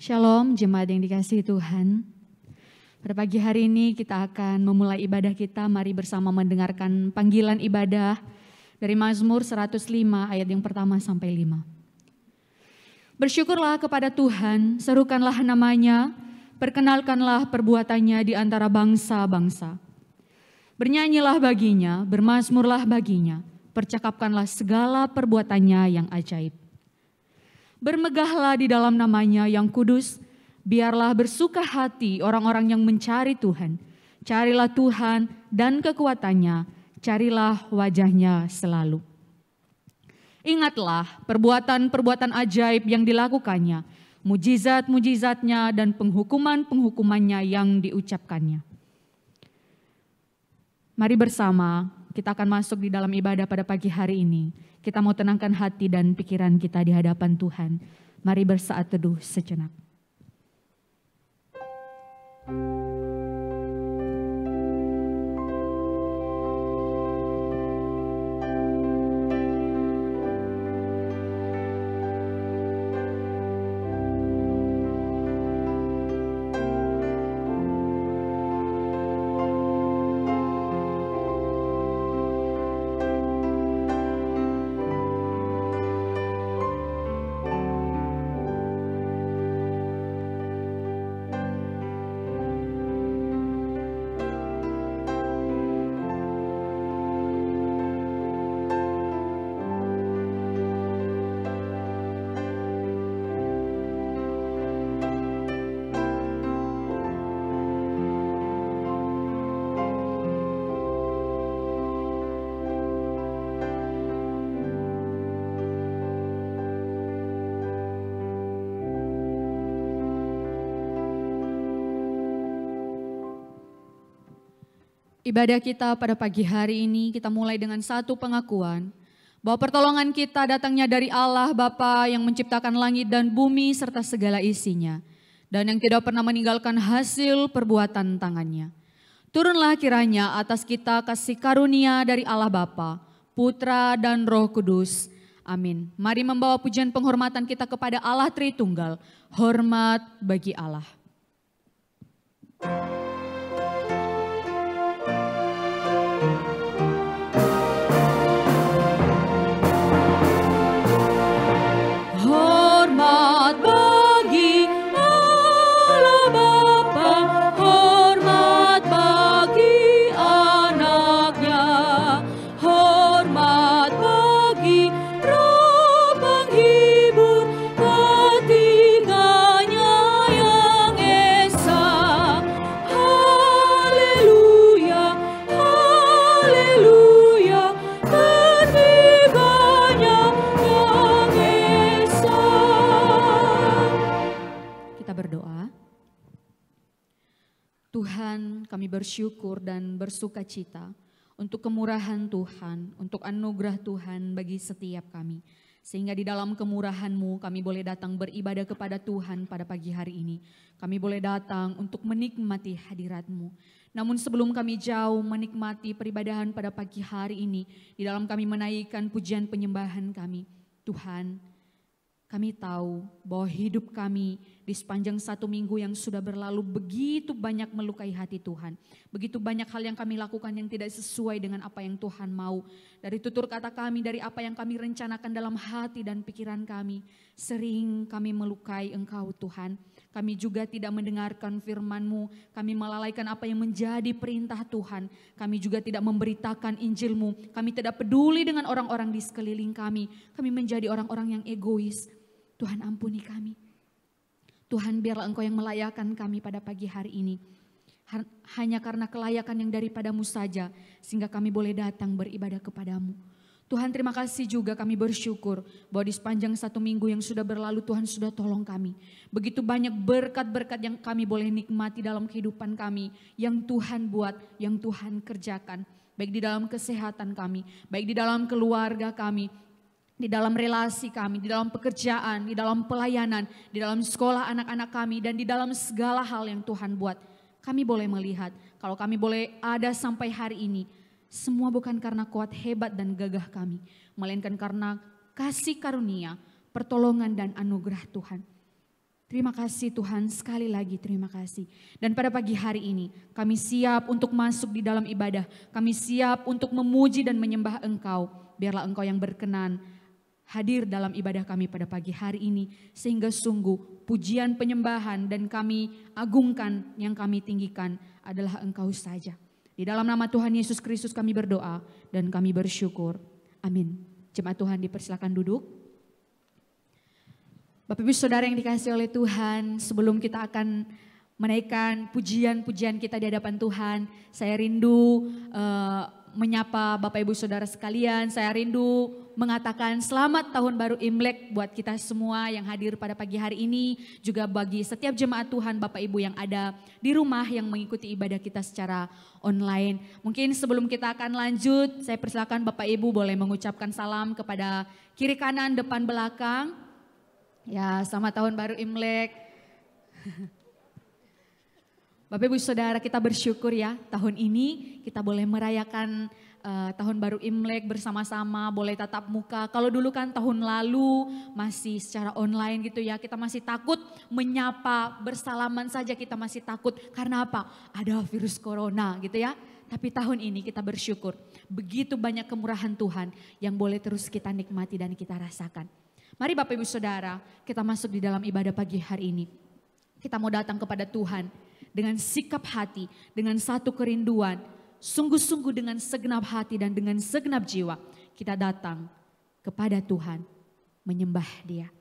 Shalom jemaat yang dikasihi Tuhan. Pada pagi hari ini kita akan memulai ibadah kita. Mari bersama mendengarkan panggilan ibadah dari Mazmur 105 ayat yang pertama sampai 5. Bersyukurlah kepada Tuhan, serukanlah namanya, perkenalkanlah perbuatannya di antara bangsa-bangsa. Bernyanyilah baginya, bermazmurlah baginya, percakapkanlah segala perbuatannya yang ajaib. Bermegahlah di dalam namanya yang kudus, biarlah bersuka hati orang-orang yang mencari Tuhan. Carilah Tuhan dan kekuatannya, carilah wajahnya selalu. Ingatlah perbuatan-perbuatan ajaib yang dilakukannya, mujizat-mujizatnya dan penghukuman-penghukumannya yang diucapkannya. Mari bersama kita akan masuk di dalam ibadah pada pagi hari ini. Kita mau tenangkan hati dan pikiran kita di hadapan Tuhan. Mari bersaat teduh sejenak. Ibadah kita pada pagi hari ini kita mulai dengan satu pengakuan bahwa pertolongan kita datangnya dari Allah Bapa yang menciptakan langit dan bumi serta segala isinya dan yang tidak pernah meninggalkan hasil perbuatan tangannya. Turunlah kiranya atas kita kasih karunia dari Allah Bapa, Putra dan Roh Kudus. Amin. Mari membawa pujian penghormatan kita kepada Allah Tritunggal. Hormat bagi Allah. Tuhan, kami bersyukur dan bersuka cita untuk kemurahan Tuhan, untuk anugerah Tuhan bagi setiap kami. Sehingga di dalam kemurahan-Mu kami boleh datang beribadah kepada Tuhan pada pagi hari ini. Kami boleh datang untuk menikmati hadirat-Mu. Namun sebelum kami jauh menikmati peribadahan pada pagi hari ini, di dalam kami menaikkan pujian penyembahan kami, Tuhan, kami tahu bahwa hidup kami di sepanjang satu minggu yang sudah berlalu begitu banyak melukai hati Tuhan. Begitu banyak hal yang kami lakukan yang tidak sesuai dengan apa yang Tuhan mau. Dari tutur kata kami, dari apa yang kami rencanakan dalam hati dan pikiran kami. Sering kami melukai Engkau Tuhan. Kami juga tidak mendengarkan firman-Mu. Kami melalaikan apa yang menjadi perintah Tuhan. Kami juga tidak memberitakan Injil-Mu. Kami tidak peduli dengan orang-orang di sekeliling kami. Kami menjadi orang-orang yang egois. Tuhan ampuni kami. Tuhan biarlah Engkau yang melayakkan kami pada pagi hari ini. Hanya karena kelayakan yang daripada-Mu saja sehingga kami boleh datang beribadah kepada-Mu. Tuhan terima kasih juga kami bersyukur bahwa di sepanjang satu minggu yang sudah berlalu Tuhan sudah tolong kami. Begitu banyak berkat-berkat yang kami boleh nikmati dalam kehidupan kami. Yang Tuhan buat, yang Tuhan kerjakan. Baik di dalam kesehatan kami, baik di dalam keluarga kami, di dalam relasi kami, di dalam pekerjaan, di dalam pelayanan, di dalam sekolah anak-anak kami, dan di dalam segala hal yang Tuhan buat. Kami boleh melihat, kalau kami boleh ada sampai hari ini, semua bukan karena kuat hebat dan gagah kami, melainkan karena kasih karunia, pertolongan dan anugerah Tuhan. Terima kasih Tuhan, sekali lagi terima kasih. Dan pada pagi hari ini kami siap untuk masuk di dalam ibadah. Kami siap untuk memuji dan menyembah Engkau. Biarlah Engkau yang berkenan hadir dalam ibadah kami pada pagi hari ini. Sehingga sungguh pujian penyembahan dan kami agungkan, yang kami tinggikan adalah Engkau saja. Di dalam nama Tuhan Yesus Kristus kami berdoa dan kami bersyukur. Amin. Jemaat Tuhan dipersilakan duduk. Bapak Ibu Saudara yang dikasihi oleh Tuhan, sebelum kita akan menaikkan pujian-pujian kita di hadapan Tuhan, saya rindu menyapa Bapak Ibu Saudara sekalian, saya rindu mengatakan selamat tahun baru Imlek buat kita semua yang hadir pada pagi hari ini, juga bagi setiap jemaat Tuhan Bapak Ibu yang ada di rumah yang mengikuti ibadah kita secara online. Mungkin sebelum kita akan lanjut, saya persilakan Bapak Ibu boleh mengucapkan salam kepada kiri kanan, depan belakang. Ya, selamat tahun baru Imlek. Bapak Ibu Saudara, kita bersyukur ya tahun ini kita boleh merayakan tahun baru Imlek bersama-sama, boleh tatap muka. Kalau dulu kan tahun lalu masih secara online gitu ya, kita masih takut menyapa, bersalaman saja kita masih takut. Karena apa? Ada virus corona gitu ya. Tapi tahun ini kita bersyukur, begitu banyak kemurahan Tuhan yang boleh terus kita nikmati dan kita rasakan. Mari Bapak Ibu Saudara, kita masuk di dalam ibadah pagi hari ini. Kita mau datang kepada Tuhan dengan sikap hati, dengan satu kerinduan, sungguh-sungguh dengan segenap hati dan dengan segenap jiwa. Kita datang kepada Tuhan, menyembah Dia.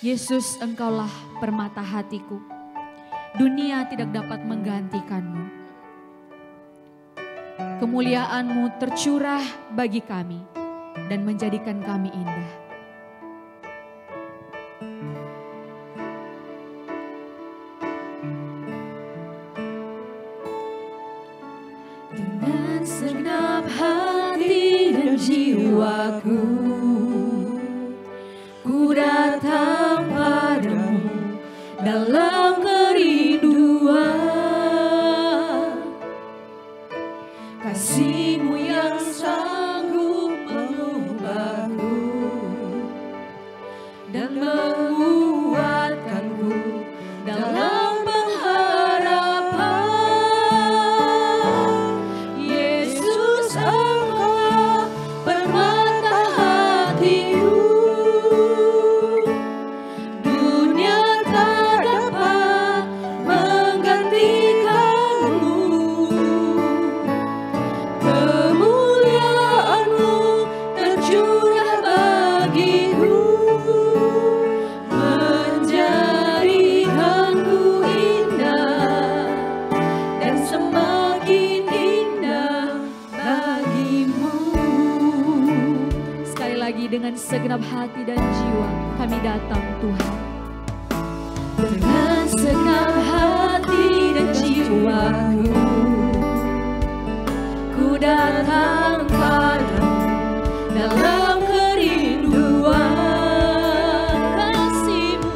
Yesus, Engkaulah permata hatiku. Dunia tidak dapat menggantikan-Mu. Kemuliaan-Mu tercurah bagi kami dan menjadikan kami indah. Dengan segenap hati dan jiwaku, ku datang padamu dalam kerinduan. Kasih-Mu yang sanggup mengubahku dan menguatkanku dalam pengharapan. Yesus, Engkaulah permata hatiku. Dunia tak dapat menggantikan-Mu. Kemuliaan-Mu tercurah bagiku, menjadikanku indah dan semakin indah bagi-Mu. Sekali lagi, dengan segenap hati dan jiwa kami datang Tuhan. Dengan segenap hati dan jiwaku, ku datang padamu dalam kerinduan. Kasih-Mu,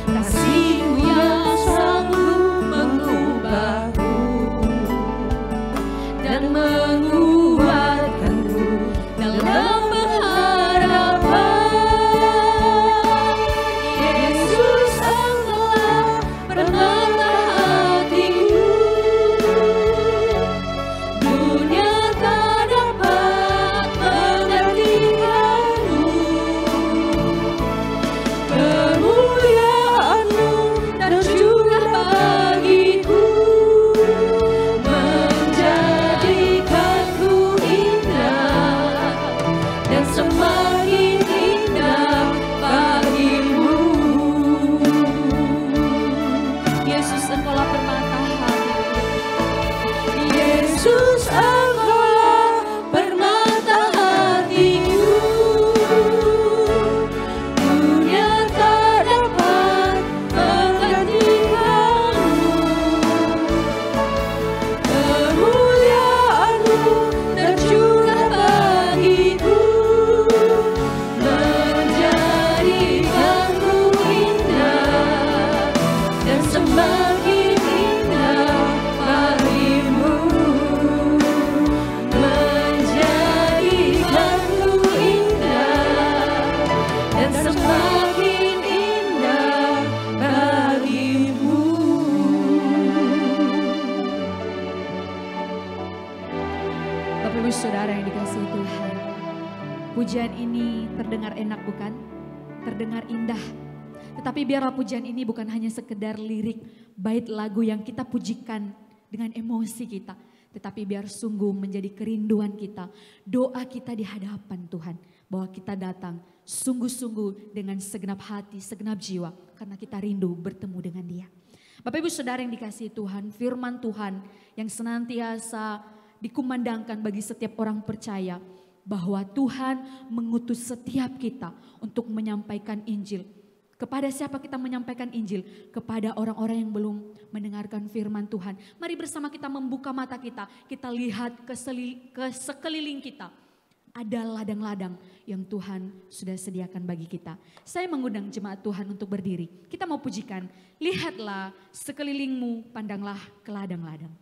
kasih-Mu yang sanggup mengubahku dan menguatkanku dalam pengharapan. Yesus, Engkaulah permata hatiku. Dunia tak dapat menggantikan-Mu. Kemuliaan-Mu tercurah bagiku, menjadikanku indah dan semakin indah bagi-Mu. Yesus, Engkaulah permata hatiku. Yesus, Engkaulah permata hatiku. Dunia tak dapat menggantikan-Mu. Kemuliaan-Mu tercurah bagiku, menjadikanku indah dan semakin indah bagi-Mu. Menjadikanku indah dan semakin indah Pujian ini terdengar enak bukan? Terdengar indah. Tetapi biarlah pujian ini bukan hanya sekedar lirik, bait lagu yang kita pujikan dengan emosi kita. Tetapi biar sungguh menjadi kerinduan kita, doa kita di hadapan Tuhan. Bahwa kita datang sungguh-sungguh dengan segenap hati, segenap jiwa. Karena kita rindu bertemu dengan Dia. Bapak Ibu Saudara yang dikasihi Tuhan, firman Tuhan yang senantiasa dikumandangkan bagi setiap orang percaya. Bahwa Tuhan mengutus setiap kita untuk menyampaikan Injil. Kepada siapa kita menyampaikan Injil? Kepada orang-orang yang belum mendengarkan firman Tuhan. Mari bersama kita membuka mata kita. Kita lihat ke sekeliling kita. Ada ladang-ladang yang Tuhan sudah sediakan bagi kita. Saya mengundang jemaat Tuhan untuk berdiri. Kita mau pujikan. Lihatlah sekelilingmu, pandanglah ke ladang-ladang.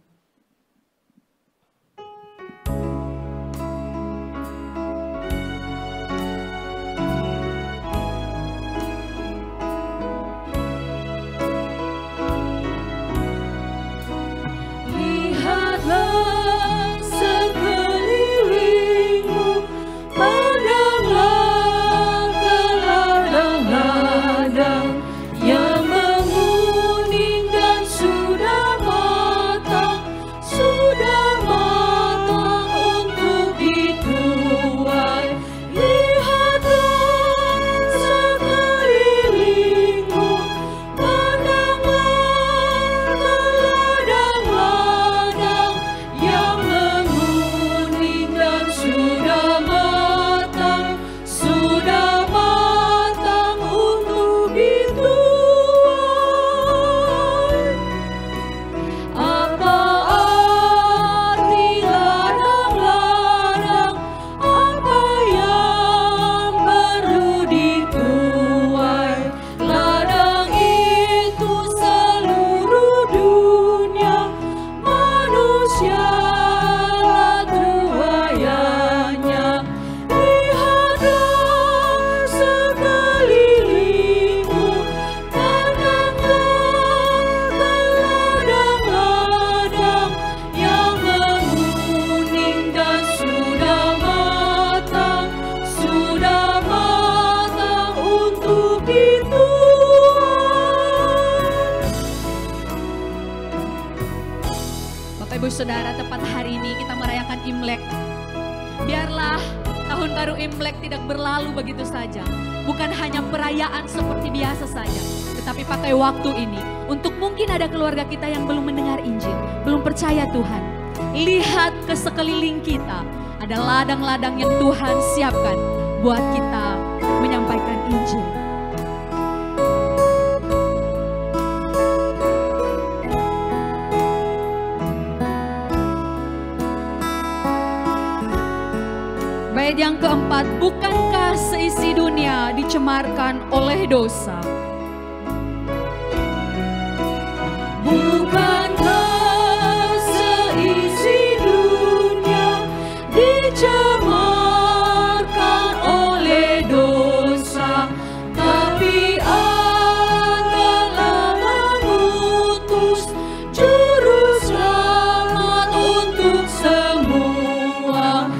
Saudara, tepat hari ini kita merayakan Imlek. Biarlah tahun baru Imlek tidak berlalu begitu saja. Bukan hanya perayaan seperti biasa saja. Tetapi pakai waktu ini untuk mungkin ada keluarga kita yang belum mendengar Injil. Belum percaya Tuhan. Lihat ke sekeliling kita. Ada ladang-ladang yang Tuhan siapkan buat kita menyampaikan Injil. Bait yang keempat, bukankah seisi dunia dicemarkan oleh dosa? Bukankah seisi dunia dicemarkan oleh dosa? Tapi Allah mengutus juru selamat untuk semua.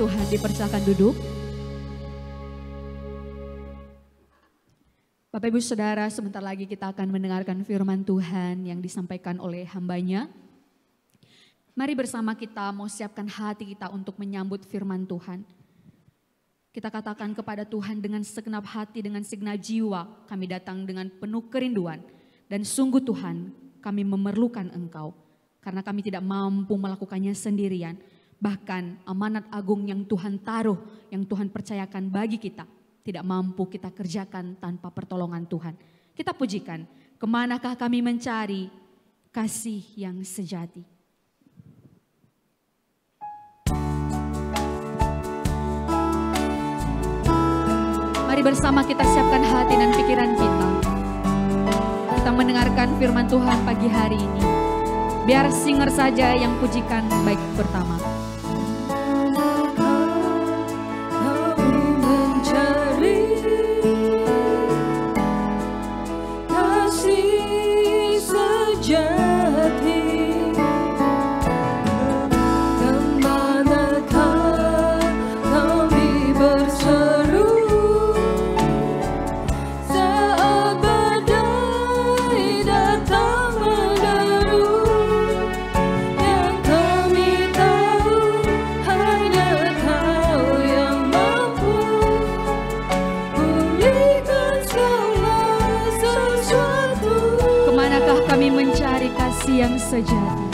Tuhan, dipersilakan duduk. Bapak Ibu Saudara, sebentar lagi kita akan mendengarkan firman Tuhan yang disampaikan oleh hambanya. Mari bersama kita mau siapkan hati kita untuk menyambut firman Tuhan. Kita katakan kepada Tuhan dengan segenap hati, dengan segenap jiwa, kami datang dengan penuh kerinduan. Dan sungguh Tuhan, kami memerlukan Engkau. Karena kami tidak mampu melakukannya sendirian. Bahkan amanat agung yang Tuhan taruh, yang Tuhan percayakan bagi kita, tidak mampu kita kerjakan tanpa pertolongan Tuhan. Kita pujikan, kemanakah kami mencari kasih yang sejati. Mari bersama kita siapkan hati dan pikiran kita. Kita mendengarkan firman Tuhan pagi hari ini. Biar singer saja yang pujikan baik pertama. Yang sejati.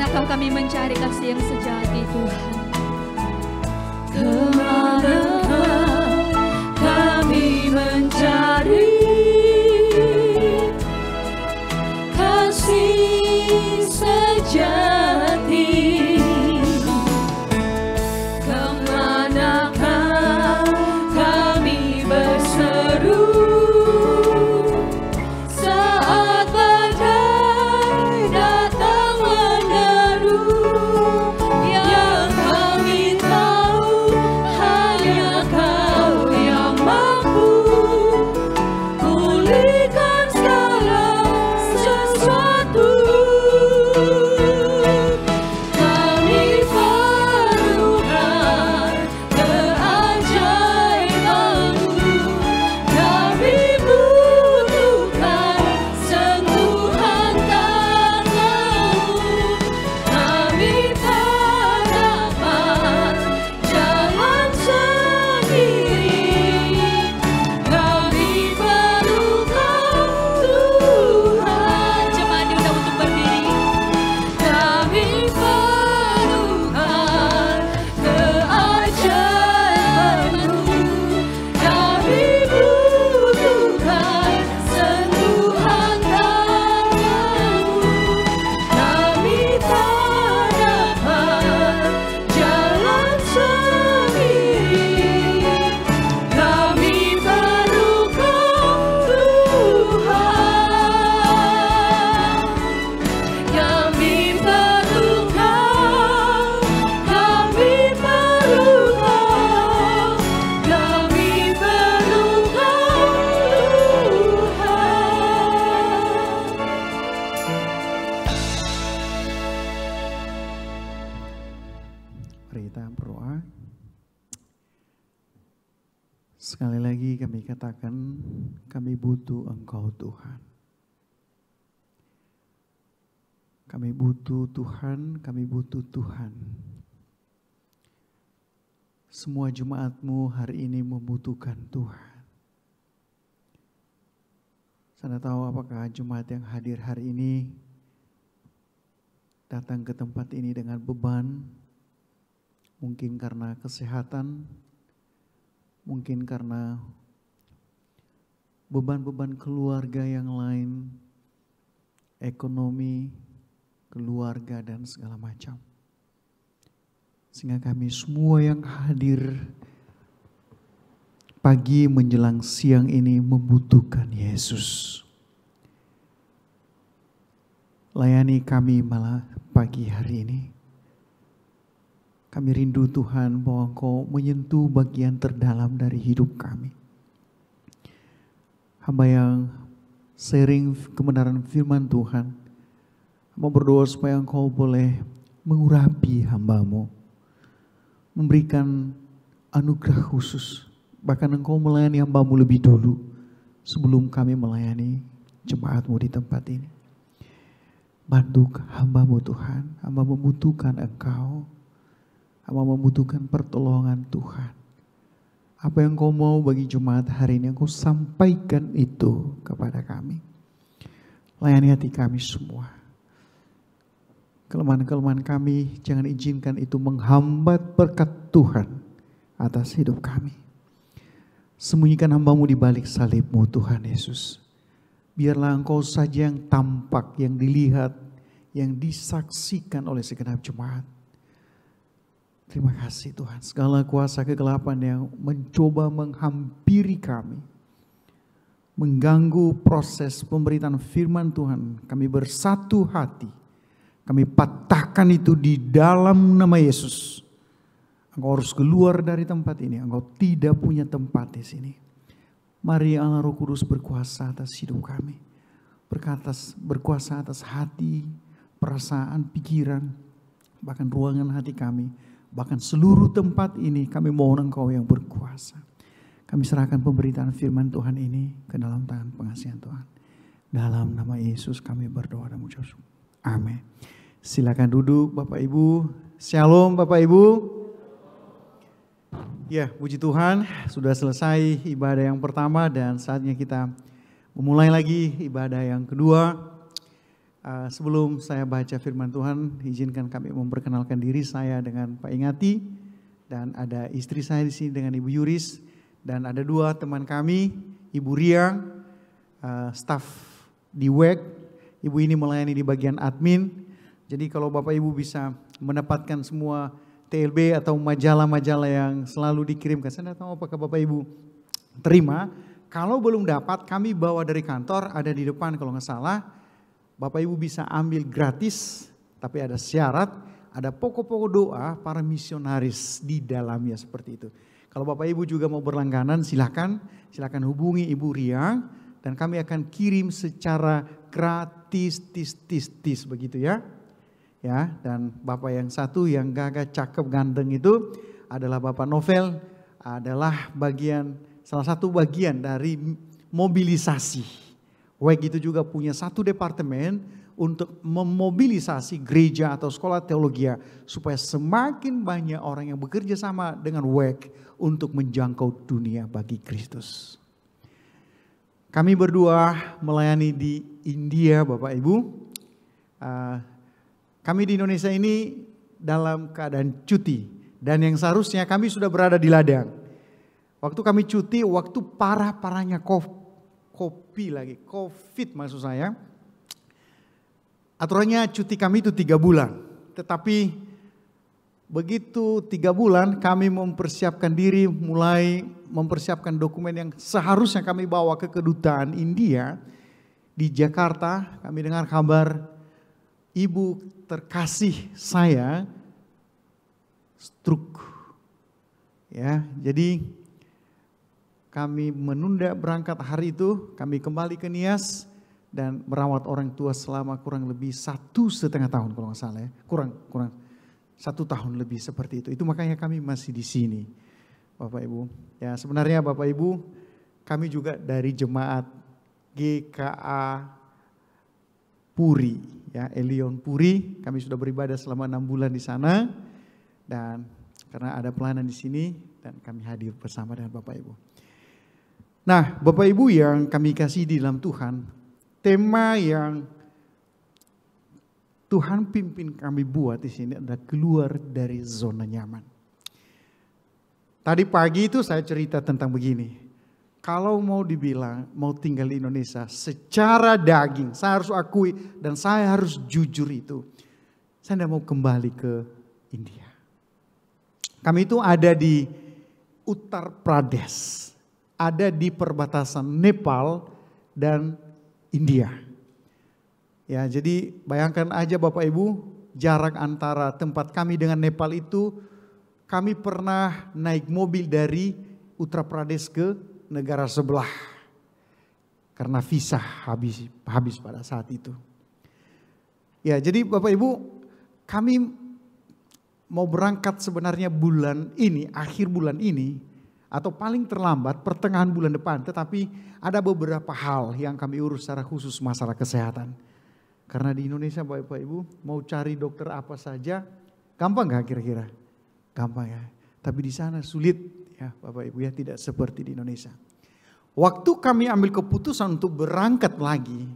Karena kami mencari kasih sejati, kemanakah kami berseru saat badai datang menyeru. Sekali lagi kami katakan, kami butuh Engkau Tuhan. Kami butuh Tuhan, kami butuh Tuhan. Semua jemaat-Mu hari ini membutuhkan Tuhan. Saya tahu apakah jemaat yang hadir hari ini datang ke tempat ini dengan beban, mungkin karena kesehatan, Mungkin karena beban-beban keluarga yang lain, ekonomi, keluarga dan segala macam. Sehingga kami semua yang hadir pagi menjelang siang ini membutuhkan Yesus. Layani kami malah pagi hari ini. Kami rindu Tuhan bahwa Engkau menyentuh bagian terdalam dari hidup kami. Hamba yang sharing kebenaran firman Tuhan, hamba berdoa supaya Engkau boleh mengurapi hamba-Mu, memberikan anugerah khusus, bahkan Engkau melayani hamba-Mu lebih dulu sebelum kami melayani jemaat-Mu di tempat ini. Bantu hamba-Mu Tuhan, hamba membutuhkan Engkau, hamba membutuhkan pertolongan Tuhan. Apa yang Kau mau bagi jemaat hari ini, Engkau sampaikan itu kepada kami. Layani hati kami semua. Kelemahan-kelemahan kami, jangan izinkan itu menghambat berkat Tuhan atas hidup kami. Sembunyikan hamba-Mu di balik salib-Mu Tuhan Yesus. Biarlah Engkau saja yang tampak, yang dilihat, yang disaksikan oleh segenap jemaat. Terima kasih Tuhan, segala kuasa kegelapan yang mencoba menghampiri kami, mengganggu proses pemberitaan firman Tuhan, kami bersatu hati, kami patahkan itu di dalam nama Yesus. Engkau harus keluar dari tempat ini, Engkau tidak punya tempat di sini. Mari Allah Roh Kudus berkuasa atas hidup kami, berkuasa atas hati, perasaan, pikiran, bahkan ruangan hati kami. Bahkan seluruh tempat ini kami mohon Engkau yang berkuasa. Kami serahkan pemberitaan firman Tuhan ini ke dalam tangan pengasihan Tuhan. Dalam nama Yesus kami berdoa dan mengucap syukur. Amin. Silakan duduk Bapak Ibu. Shalom Bapak Ibu. Ya, puji Tuhan, sudah selesai ibadah yang pertama dan saatnya kita memulai lagi ibadah yang kedua. Sebelum saya baca firman Tuhan, izinkan kami memperkenalkan diri saya dengan Pak Ingati, dan ada istri saya di sini dengan Ibu Yuris, dan ada dua teman kami, Ibu Ria, staf di WEG. Ibu ini melayani di bagian admin. Jadi kalau Bapak Ibu bisa mendapatkan semua TLB atau majalah-majalah yang selalu dikirimkan, saya tidak tahu apakah Bapak Ibu terima. Kalau belum dapat, kami bawa dari kantor, ada di depan kalau nggak salah. Bapak Ibu bisa ambil gratis, tapi ada syarat, ada pokok-pokok doa para misionaris di dalamnya seperti itu. Kalau Bapak Ibu juga mau berlangganan, silakan hubungi Ibu Ria, dan kami akan kirim secara gratis, tis begitu ya. Ya, dan Bapak yang satu yang gagah, cakep, ganteng itu adalah Bapak Novel, adalah salah satu bagian dari mobilisasi. WEG itu juga punya satu departemen untuk memobilisasi gereja atau sekolah teologi supaya semakin banyak orang yang bekerja sama dengan WEG untuk menjangkau dunia bagi Kristus. Kami berdua melayani di India Bapak Ibu. Kami di Indonesia ini dalam keadaan cuti, dan yang seharusnya kami sudah berada di ladang. Waktu kami cuti, waktu parah-parahnya COVID maksud saya. Aturannya cuti kami itu 3 bulan. Tetapi begitu 3 bulan kami mempersiapkan diri, mulai mempersiapkan dokumen yang seharusnya kami bawa ke kedutaan India di Jakarta. Kami dengar kabar ibu terkasih saya stroke. Ya, jadi kami menunda berangkat hari itu, kami kembali ke Nias dan merawat orang tua selama kurang lebih 1,5 tahun kalau nggak salah ya. Kurang 1 tahun lebih seperti itu. Itu makanya kami masih di sini Bapak Ibu. Ya sebenarnya Bapak Ibu, kami juga dari jemaat GKA Puri, ya Elion Puri. Kami sudah beribadah selama 6 bulan di sana, dan karena ada pelayanan di sini dan kami hadir bersama dengan Bapak Ibu. Nah, Bapak Ibu yang kami kasih di dalam Tuhan, tema yang Tuhan pimpin kami buat di sini adalah keluar dari zona nyaman. Tadi pagi itu saya cerita tentang begini. Kalau mau dibilang mau tinggal di Indonesia secara daging, saya harus akui dan saya harus jujur itu. Saya tidak mau kembali ke India. Kami itu ada di Uttar Pradesh, ada di perbatasan Nepal dan India. Ya, jadi bayangkan aja Bapak Ibu, jarak antara tempat kami dengan Nepal itu, kami pernah naik mobil dari Uttar Pradesh ke negara sebelah. Karena visa habis pada saat itu. Ya, jadi Bapak Ibu, kami mau berangkat sebenarnya bulan ini, akhir bulan ini, atau paling terlambat pertengahan bulan depan. Tetapi ada beberapa hal yang kami urus secara khusus masalah kesehatan. Karena di Indonesia Bapak Ibu mau cari dokter apa saja, gampang gak kira-kira? Gampang ya. Tapi di sana sulit ya Bapak Ibu ya, tidak seperti di Indonesia. Waktu kami ambil keputusan untuk berangkat lagi,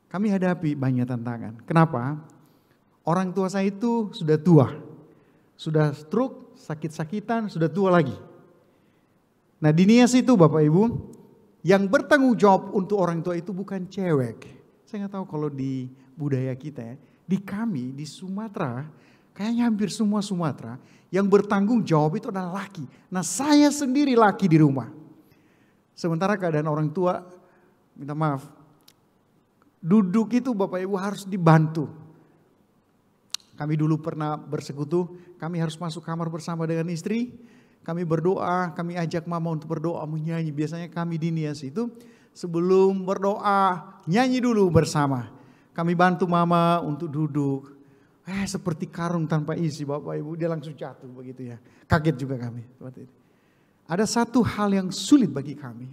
kami hadapi banyak tantangan. Kenapa? Orang tua saya itu sudah tua. Sudah stroke, sakit-sakitan, sudah tua lagi. Nah di Nias itu Bapak Ibu, yang bertanggung jawab untuk orang tua itu bukan cewek. Saya nggak tahu kalau di budaya kita ya, di kami di Sumatera, kayaknya hampir semua Sumatera, yang bertanggung jawab itu adalah laki. Nah saya sendiri laki di rumah. Sementara keadaan orang tua, minta maaf, duduk itu Bapak Ibu harus dibantu. Kami dulu pernah bersekutu, kami harus masuk kamar bersama dengan istri. Kami berdoa, kami ajak mama untuk berdoa, menyanyi. Biasanya kami di Nias itu sebelum berdoa, nyanyi dulu bersama. Kami bantu mama untuk duduk. Seperti karung tanpa isi Bapak Ibu, dia langsung jatuh begitu ya. Kaget juga kami. Seperti itu. Ada satu hal yang sulit bagi kami.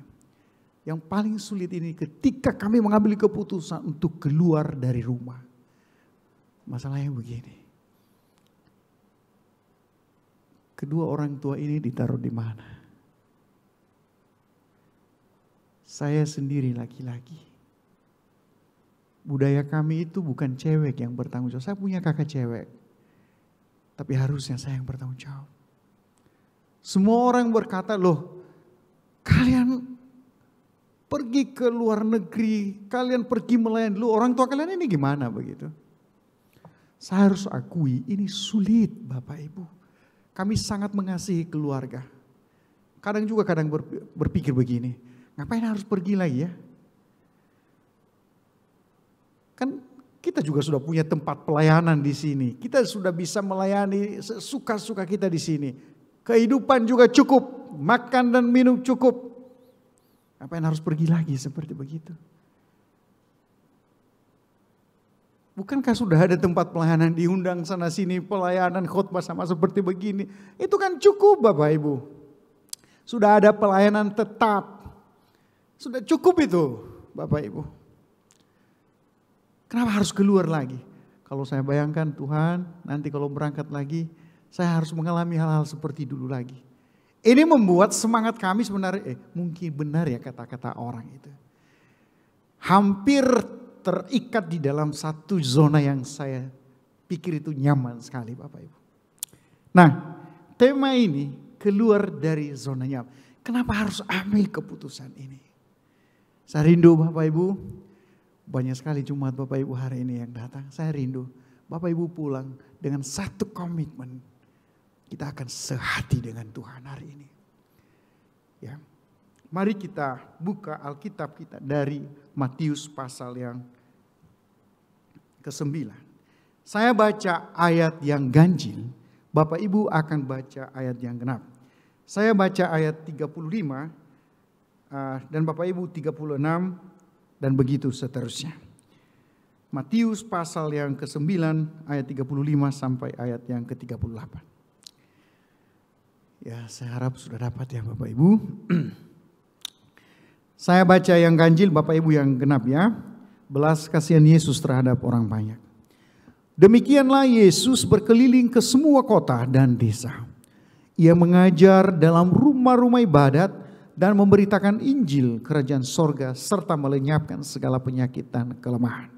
Yang paling sulit ini ketika kami mengambil keputusan untuk keluar dari rumah. Masalahnya begini. Kedua orang tua ini ditaruh di mana? Saya sendiri laki-laki. Budaya kami itu bukan cewek yang bertanggung jawab. Saya punya kakak cewek. Tapi harusnya saya yang bertanggung jawab. Semua orang berkata, loh kalian pergi ke luar negeri, kalian pergi melayani dulu, orang tua kalian ini gimana begitu? Saya harus akui ini sulit Bapak Ibu. Kami sangat mengasihi keluarga. Kadang berpikir begini, ngapain harus pergi lagi ya? Kan kita juga sudah punya tempat pelayanan di sini. Kita sudah bisa melayani sesuka-suka kita di sini. Kehidupan juga cukup, makan dan minum cukup. Ngapain harus pergi lagi seperti begitu? Bukankah sudah ada tempat pelayanan diundang sana sini, pelayanan khotbah sama seperti begini. Itu kan cukup Bapak Ibu. Sudah ada pelayanan tetap. Sudah cukup itu Bapak Ibu. Kenapa harus keluar lagi? Kalau saya bayangkan Tuhan nanti kalau berangkat lagi, saya harus mengalami hal-hal seperti dulu lagi. Ini membuat semangat kami sebenarnya, mungkin benar ya kata-kata orang itu. Hampir terikat di dalam satu zona yang saya pikir itu nyaman sekali Bapak Ibu. Nah, tema ini keluar dari zona nyaman. Kenapa harus ambil keputusan ini? Saya rindu Bapak Ibu, banyak sekali Jumat Bapak Ibu hari ini yang datang. Saya rindu Bapak Ibu pulang dengan satu komitmen. Kita akan sehati dengan Tuhan hari ini. Ya. Mari kita buka Alkitab kita dari Matius pasal yang ke-9. Saya baca ayat yang ganjil, Bapak Ibu akan baca ayat yang genap. Saya baca ayat 35 dan Bapak Ibu 36 dan begitu seterusnya. Matius pasal yang ke-9 ayat 35 sampai ayat yang ke-38. Ya, saya harap sudah dapat ya Bapak Ibu. Saya baca yang ganjil, Bapak Ibu yang genap ya. Belas kasihan Yesus terhadap orang banyak. Demikianlah Yesus berkeliling ke semua kota dan desa. Ia mengajar dalam rumah-rumah ibadat dan memberitakan Injil kerajaan sorga serta melenyapkan segala penyakit dan kelemahan.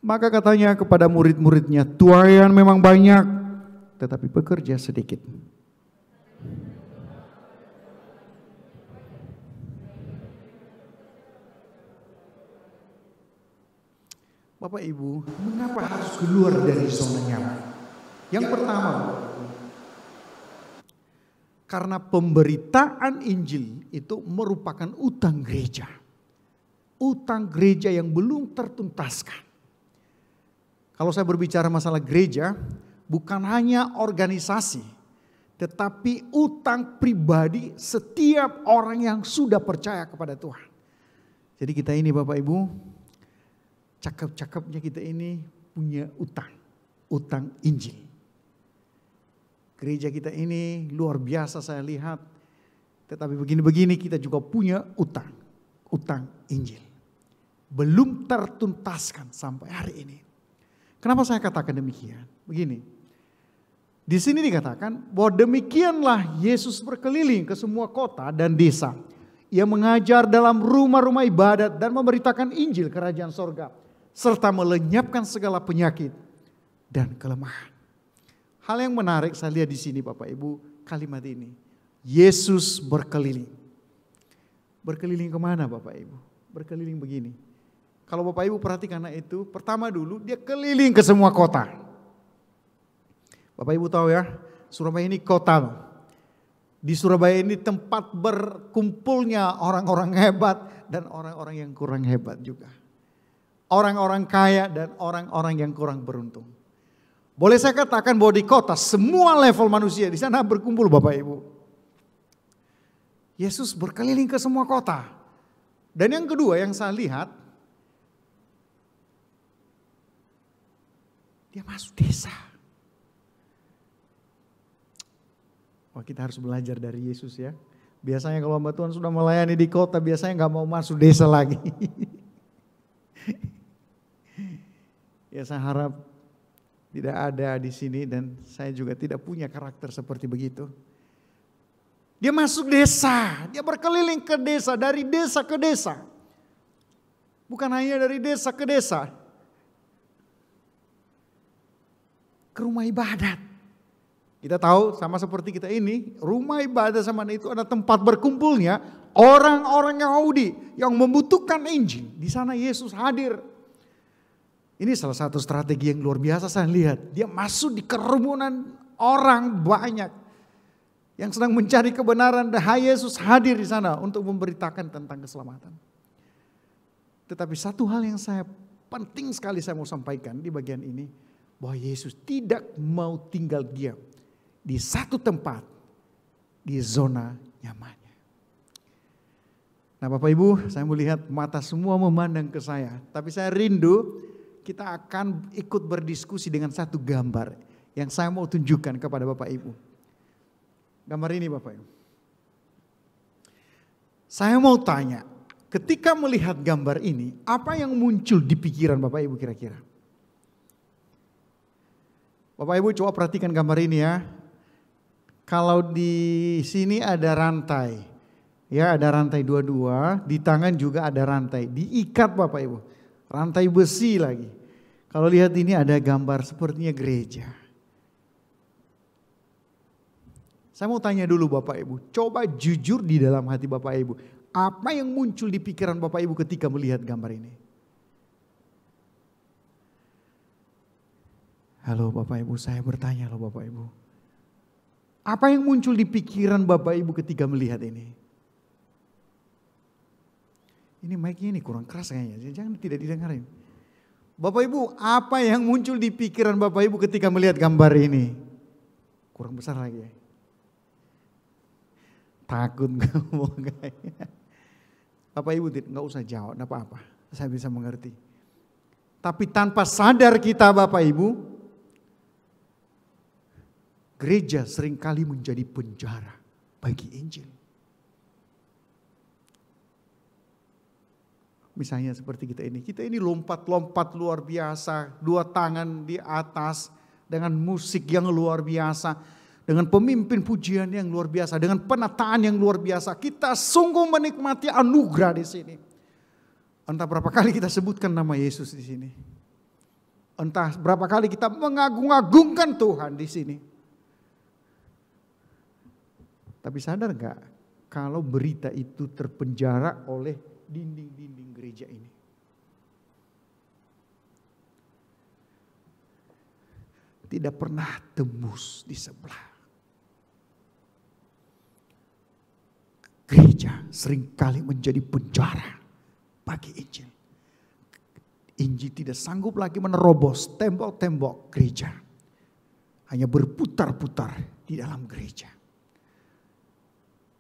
Maka katanya kepada murid-muridnya, tuaian memang banyak, tetapi pekerja sedikit. Bapak Ibu, mengapa harus keluar dari zona nyaman? Yang pertama, karena pemberitaan Injil itu merupakan utang gereja. Utang gereja yang belum tertuntaskan. Kalau saya berbicara masalah gereja, bukan hanya organisasi, tetapi utang pribadi setiap orang yang sudah percaya kepada Tuhan. Jadi kita ini Bapak Ibu, cakep-cakepnya kita ini punya utang, utang Injil. Gereja kita ini luar biasa saya lihat, tetapi begini-begini kita juga punya utang, utang Injil. Belum tertuntaskan sampai hari ini. Kenapa saya katakan demikian? Begini, di sini dikatakan bahwa demikianlah Yesus berkeliling ke semua kota dan desa. Ia mengajar dalam rumah-rumah ibadat dan memberitakan Injil kerajaan sorga, serta melenyapkan segala penyakit dan kelemahan. Hal yang menarik saya lihat di sini Bapak Ibu, kalimat ini. Yesus berkeliling. Berkeliling kemana Bapak Ibu? Berkeliling begini. Kalau Bapak Ibu perhatikan itu, pertama dulu dia keliling ke semua kota. Bapak Ibu tahu ya, Surabaya ini kota. Di Surabaya ini tempat berkumpulnya orang-orang hebat dan orang-orang yang kurang hebat juga. Orang-orang kaya dan orang-orang yang kurang beruntung. Boleh saya katakan bahwa di kota semua level manusia di sana berkumpul Bapak Ibu. Yesus berkeliling ke semua kota. Dan yang kedua yang saya lihat, dia masuk desa. Wah, kita harus belajar dari Yesus ya. Biasanya kalau hamba Tuhan sudah melayani di kota, biasanya nggak mau masuk desa lagi. Ya saya harap tidak ada di sini dan saya juga tidak punya karakter seperti begitu. Dia masuk desa, dia berkeliling ke desa, dari desa ke desa. Bukan hanya dari desa ke desa. Ke rumah ibadat. Kita tahu sama seperti kita ini, rumah ibadat zaman itu ada tempat berkumpulnya orang-orang Yahudi yang membutuhkan Injil. Di sana Yesus hadir. Ini salah satu strategi yang luar biasa saya lihat. Dia masuk di kerumunan orang banyak yang sedang mencari kebenaran dan Yesus hadir di sana untuk memberitakan tentang keselamatan. Tetapi satu hal yang penting sekali saya mau sampaikan di bagian ini, bahwa Yesus tidak mau tinggal diam di satu tempat, di zona nyamannya. Nah Bapak Ibu, saya melihat mata semua memandang ke saya. Tapi saya rindu kita akan ikut berdiskusi dengan satu gambar yang saya mau tunjukkan kepada Bapak Ibu. Gambar ini Bapak Ibu. Saya mau tanya, ketika melihat gambar ini, apa yang muncul di pikiran Bapak Ibu kira-kira? Bapak Ibu coba perhatikan gambar ini ya. Kalau di sini ada rantai, ya ada rantai dua-dua, di tangan juga ada rantai, diikat Bapak Ibu, rantai besi lagi. Kalau lihat ini ada gambar sepertinya gereja. Saya mau tanya dulu Bapak Ibu, coba jujur di dalam hati Bapak Ibu, apa yang muncul di pikiran Bapak Ibu ketika melihat gambar ini? Halo Bapak Ibu, saya bertanya loh Bapak Ibu. Apa yang muncul di pikiran Bapak Ibu ketika melihat ini? Ini mic-nya ini kurang keras kayaknya, jangan tidak didengarin. Bapak Ibu, apa yang muncul di pikiran Bapak Ibu ketika melihat gambar ini? Kurang besar lagi ya. Takut ngomong kayaknya. Bapak Ibu nggak usah jawab, nggak apa-apa, saya bisa mengerti. Tapi tanpa sadar kita Bapak Ibu, gereja seringkali menjadi penjara bagi Injil. Misalnya seperti kita ini lompat-lompat luar biasa, dua tangan di atas dengan musik yang luar biasa, dengan pemimpin pujian yang luar biasa, dengan penataan yang luar biasa. Kita sungguh menikmati anugerah di sini. Entah berapa kali kita sebutkan nama Yesus di sini. Entah berapa kali kita mengagung-agungkan Tuhan di sini. Tapi sadar gak kalau berita itu terpenjara oleh dinding-dinding gereja ini? Tidak pernah tembus di sebelah. Gereja seringkali menjadi penjara bagi Injil. Injil tidak sanggup lagi menerobos tembok-tembok gereja. Hanya berputar-putar di dalam gereja.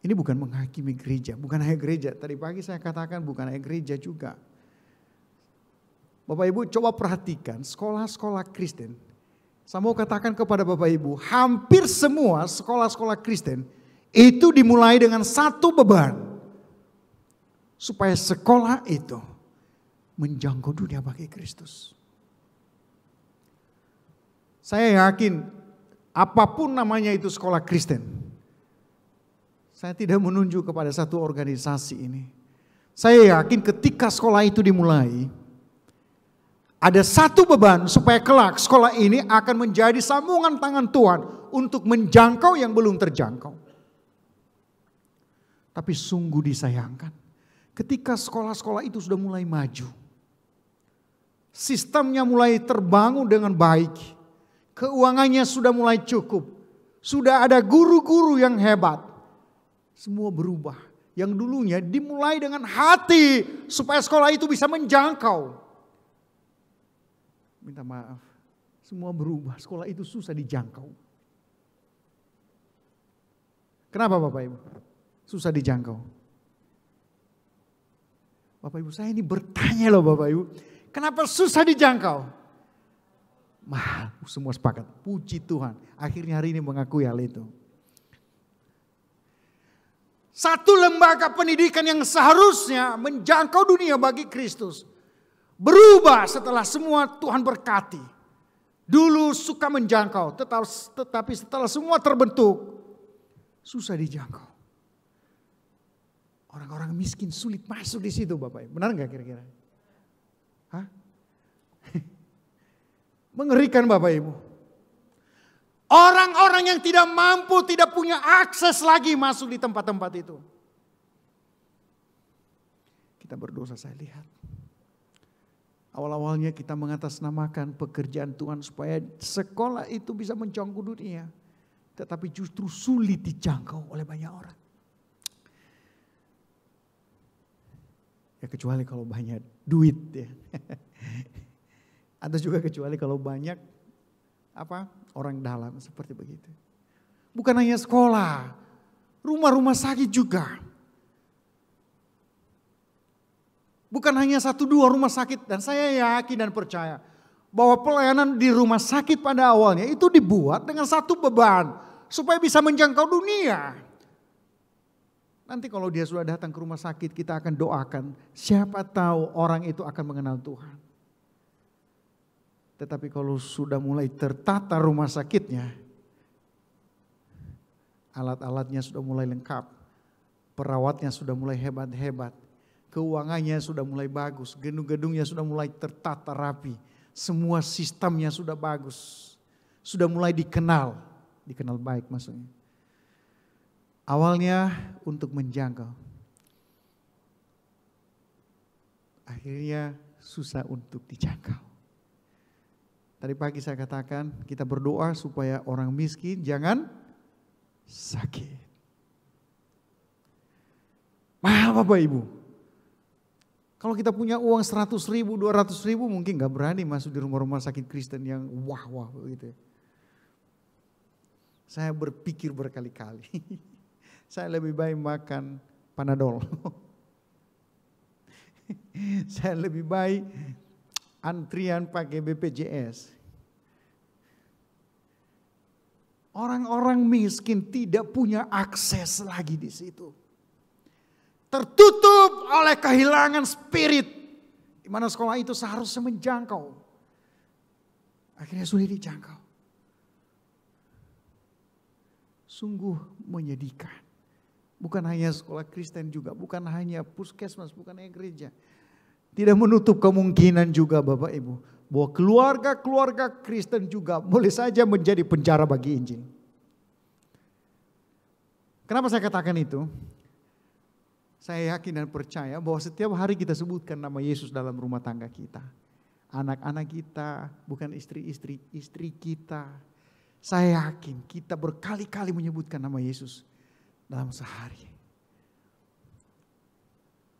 Ini bukan menghakimi gereja, bukan hanya gereja. Tadi pagi saya katakan bukan hanya gereja juga. Bapak Ibu coba perhatikan sekolah-sekolah Kristen. Saya mau katakan kepada Bapak Ibu, hampir semua sekolah-sekolah Kristen itu dimulai dengan satu beban. Supaya sekolah itu menjangkau dunia bagi Kristus. Saya yakin apapun namanya itu sekolah Kristen. Saya tidak menunjuk kepada satu organisasi ini. Saya yakin ketika sekolah itu dimulai, ada satu beban supaya kelak sekolah ini akan menjadi sambungan tangan Tuhan untuk menjangkau yang belum terjangkau. Tapi sungguh disayangkan, ketika sekolah-sekolah itu sudah mulai maju, sistemnya mulai terbangun dengan baik, keuangannya sudah mulai cukup, sudah ada guru-guru yang hebat, semua berubah. Yang dulunya dimulai dengan hati supaya sekolah itu bisa menjangkau. Minta maaf, semua berubah, sekolah itu susah dijangkau. Kenapa Bapak Ibu? Susah dijangkau. Bapak Ibu, saya ini bertanya loh Bapak Ibu, kenapa susah dijangkau? Mahal, semua sepakat, puji Tuhan. Akhirnya hari ini mengakui hal itu. Satu lembaga pendidikan yang seharusnya menjangkau dunia bagi Kristus berubah setelah semua Tuhan berkati. Dulu suka menjangkau, tetapi setelah semua terbentuk, susah dijangkau. Orang-orang miskin sulit masuk di situ Bapak. Benar nggak kira-kira? Hah? Mengerikan Bapak Ibu. Orang-orang yang tidak mampu, tidak punya akses lagi masuk di tempat-tempat itu. Kita berdosa, saya lihat. Awal-awalnya kita mengatasnamakan pekerjaan Tuhan supaya sekolah itu bisa menjangkau dunia. Tetapi justru sulit dijangkau oleh banyak orang. Ya kecuali kalau banyak duit ya. Atau juga kecuali kalau banyak orang dalam seperti begitu. Bukan hanya sekolah, rumah-rumah sakit juga. Bukan hanya 1-2 rumah sakit, dan saya yakin dan percaya bahwa pelayanan di rumah sakit pada awalnya itu dibuat dengan satu beban supaya bisa menjangkau dunia. Nanti kalau dia sudah datang ke rumah sakit, kita akan doakan, siapa tahu orang itu akan mengenal Tuhan. Tetapi kalau sudah mulai tertata rumah sakitnya, alat-alatnya sudah mulai lengkap, perawatnya sudah mulai hebat-hebat, keuangannya sudah mulai bagus, gedung-gedungnya sudah mulai tertata rapi, semua sistemnya sudah bagus, sudah mulai dikenal baik maksudnya. Awalnya untuk menjangkau, akhirnya susah untuk dijangkau. Tadi pagi saya katakan kita berdoa supaya orang miskin jangan sakit. Mahal Bapak Ibu. Kalau kita punya uang 100.000, 200.000 mungkin gak berani masuk di rumah-rumah sakit Kristen yang wah-wah begitu. Saya berpikir berkali-kali. Saya lebih baik makan Panadol. Saya lebih baik antrian pakai BPJS. Orang-orang miskin tidak punya akses lagi di situ. Tertutup oleh kehilangan spirit. Di mana sekolah itu seharusnya menjangkau. Akhirnya sulit dijangkau. Sungguh menyedihkan. Bukan hanya sekolah Kristen juga, bukan hanya puskesmas, bukan hanya gereja. Tidak menutup kemungkinan juga Bapak Ibu. bahwa keluarga-keluarga Kristen juga boleh saja menjadi penjara bagi Injil. Kenapa saya katakan itu? Saya yakin dan percaya bahwa setiap hari kita sebutkan nama Yesus dalam rumah tangga kita. Anak-anak kita, bukan istri kita. Saya yakin kita berkali-kali menyebutkan nama Yesus dalam sehari.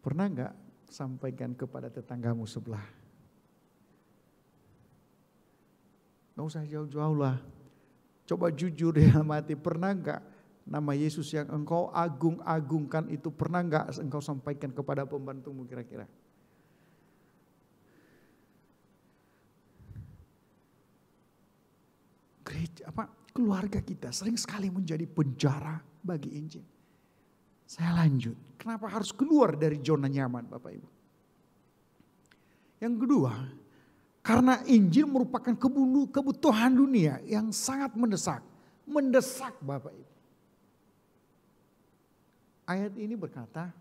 Pernah enggak sampaikan kepada tetanggamu sebelah? Gak usah jauh-jauh lah. Coba jujur di dalam hati, pernah enggak nama Yesus yang engkau agung-agungkan itu pernah enggak engkau sampaikan kepada pembantumu kira-kira? Gereja, keluarga kita sering sekali menjadi penjara bagi Injil. Saya lanjut, kenapa harus keluar dari zona nyaman Bapak Ibu? Yang kedua, karena Injil merupakan kebutuhan dunia yang sangat mendesak. Mendesak Bapak Ibu. Ayat ini berkata,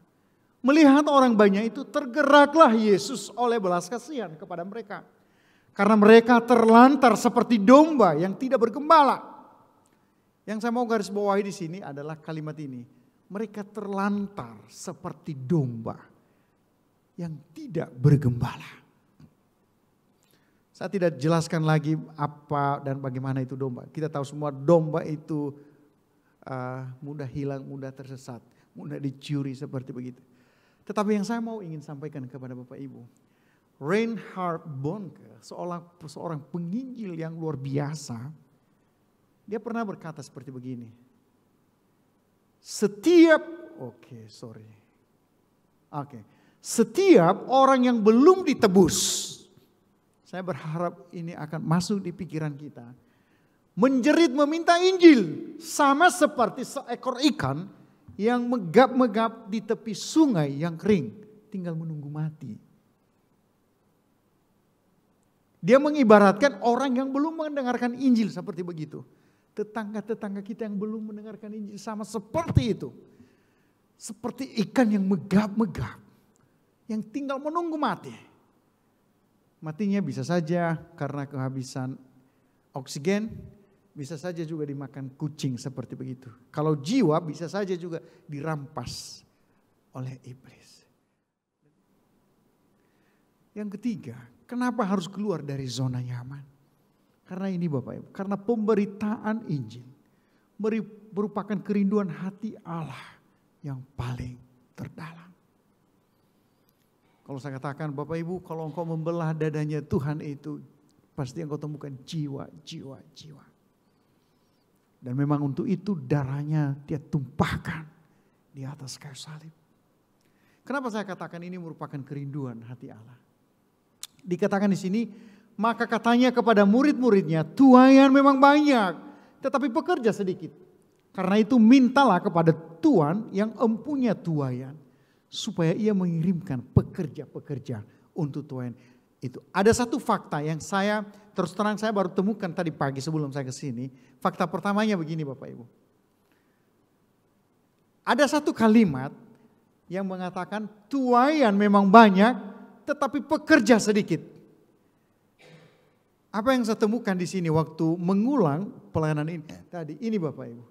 melihat orang banyak itu tergeraklah Yesus oleh belas kasihan kepada mereka. Karena mereka terlantar seperti domba yang tidak bergembala. Yang saya mau garis bawahi di sini adalah kalimat ini. Mereka terlantar seperti domba yang tidak bergembala. Saya tidak jelaskan lagi apa dan bagaimana itu domba. Kita tahu semua domba itu mudah hilang, mudah tersesat, mudah dicuri seperti begitu. Tetapi yang saya ingin sampaikan kepada Bapak Ibu. Reinhard Bonnke, seorang penginjil yang luar biasa. Dia pernah berkata seperti begini. Setiap orang yang belum ditebus. Saya berharap ini akan masuk di pikiran kita. Menjerit meminta Injil. Sama seperti seekor ikan yang megap-megap di tepi sungai yang kering. Tinggal menunggu mati. Dia mengibaratkan orang yang belum mendengarkan Injil seperti begitu. Tetangga-tetangga kita yang belum mendengarkan Injil sama seperti itu. Seperti ikan yang megap-megap. Yang tinggal menunggu mati. Matinya bisa saja karena kehabisan oksigen, bisa saja juga dimakan kucing seperti begitu. Kalau jiwa bisa saja juga dirampas oleh iblis. Yang ketiga, kenapa harus keluar dari zona nyaman? Karena ini Bapak Ibu, karena pemberitaan Injil merupakan kerinduan hati Allah yang paling terdalam. Kalau saya katakan Bapak Ibu, kalau engkau membelah dadanya Tuhan itu, pasti engkau temukan jiwa. Dan memang untuk itu darahnya dia tumpahkan di atas kayu salib. Kenapa saya katakan ini merupakan kerinduan hati Allah? Dikatakan di sini, maka katanya kepada murid-muridnya, tuaian memang banyak, tetapi pekerja sedikit. Karena itu mintalah kepada Tuhan yang empunya tuaian, supaya ia mengirimkan pekerja-pekerja untuk tuaian itu. Ada satu fakta yang saya terus terang saya baru temukan tadi pagi sebelum saya ke sini. Fakta pertamanya begini Bapak Ibu. Ada satu kalimat yang mengatakan tuaian memang banyak tetapi pekerja sedikit. Apa yang saya temukan di sini waktu mengulang pelayanan ini tadi ini Bapak Ibu.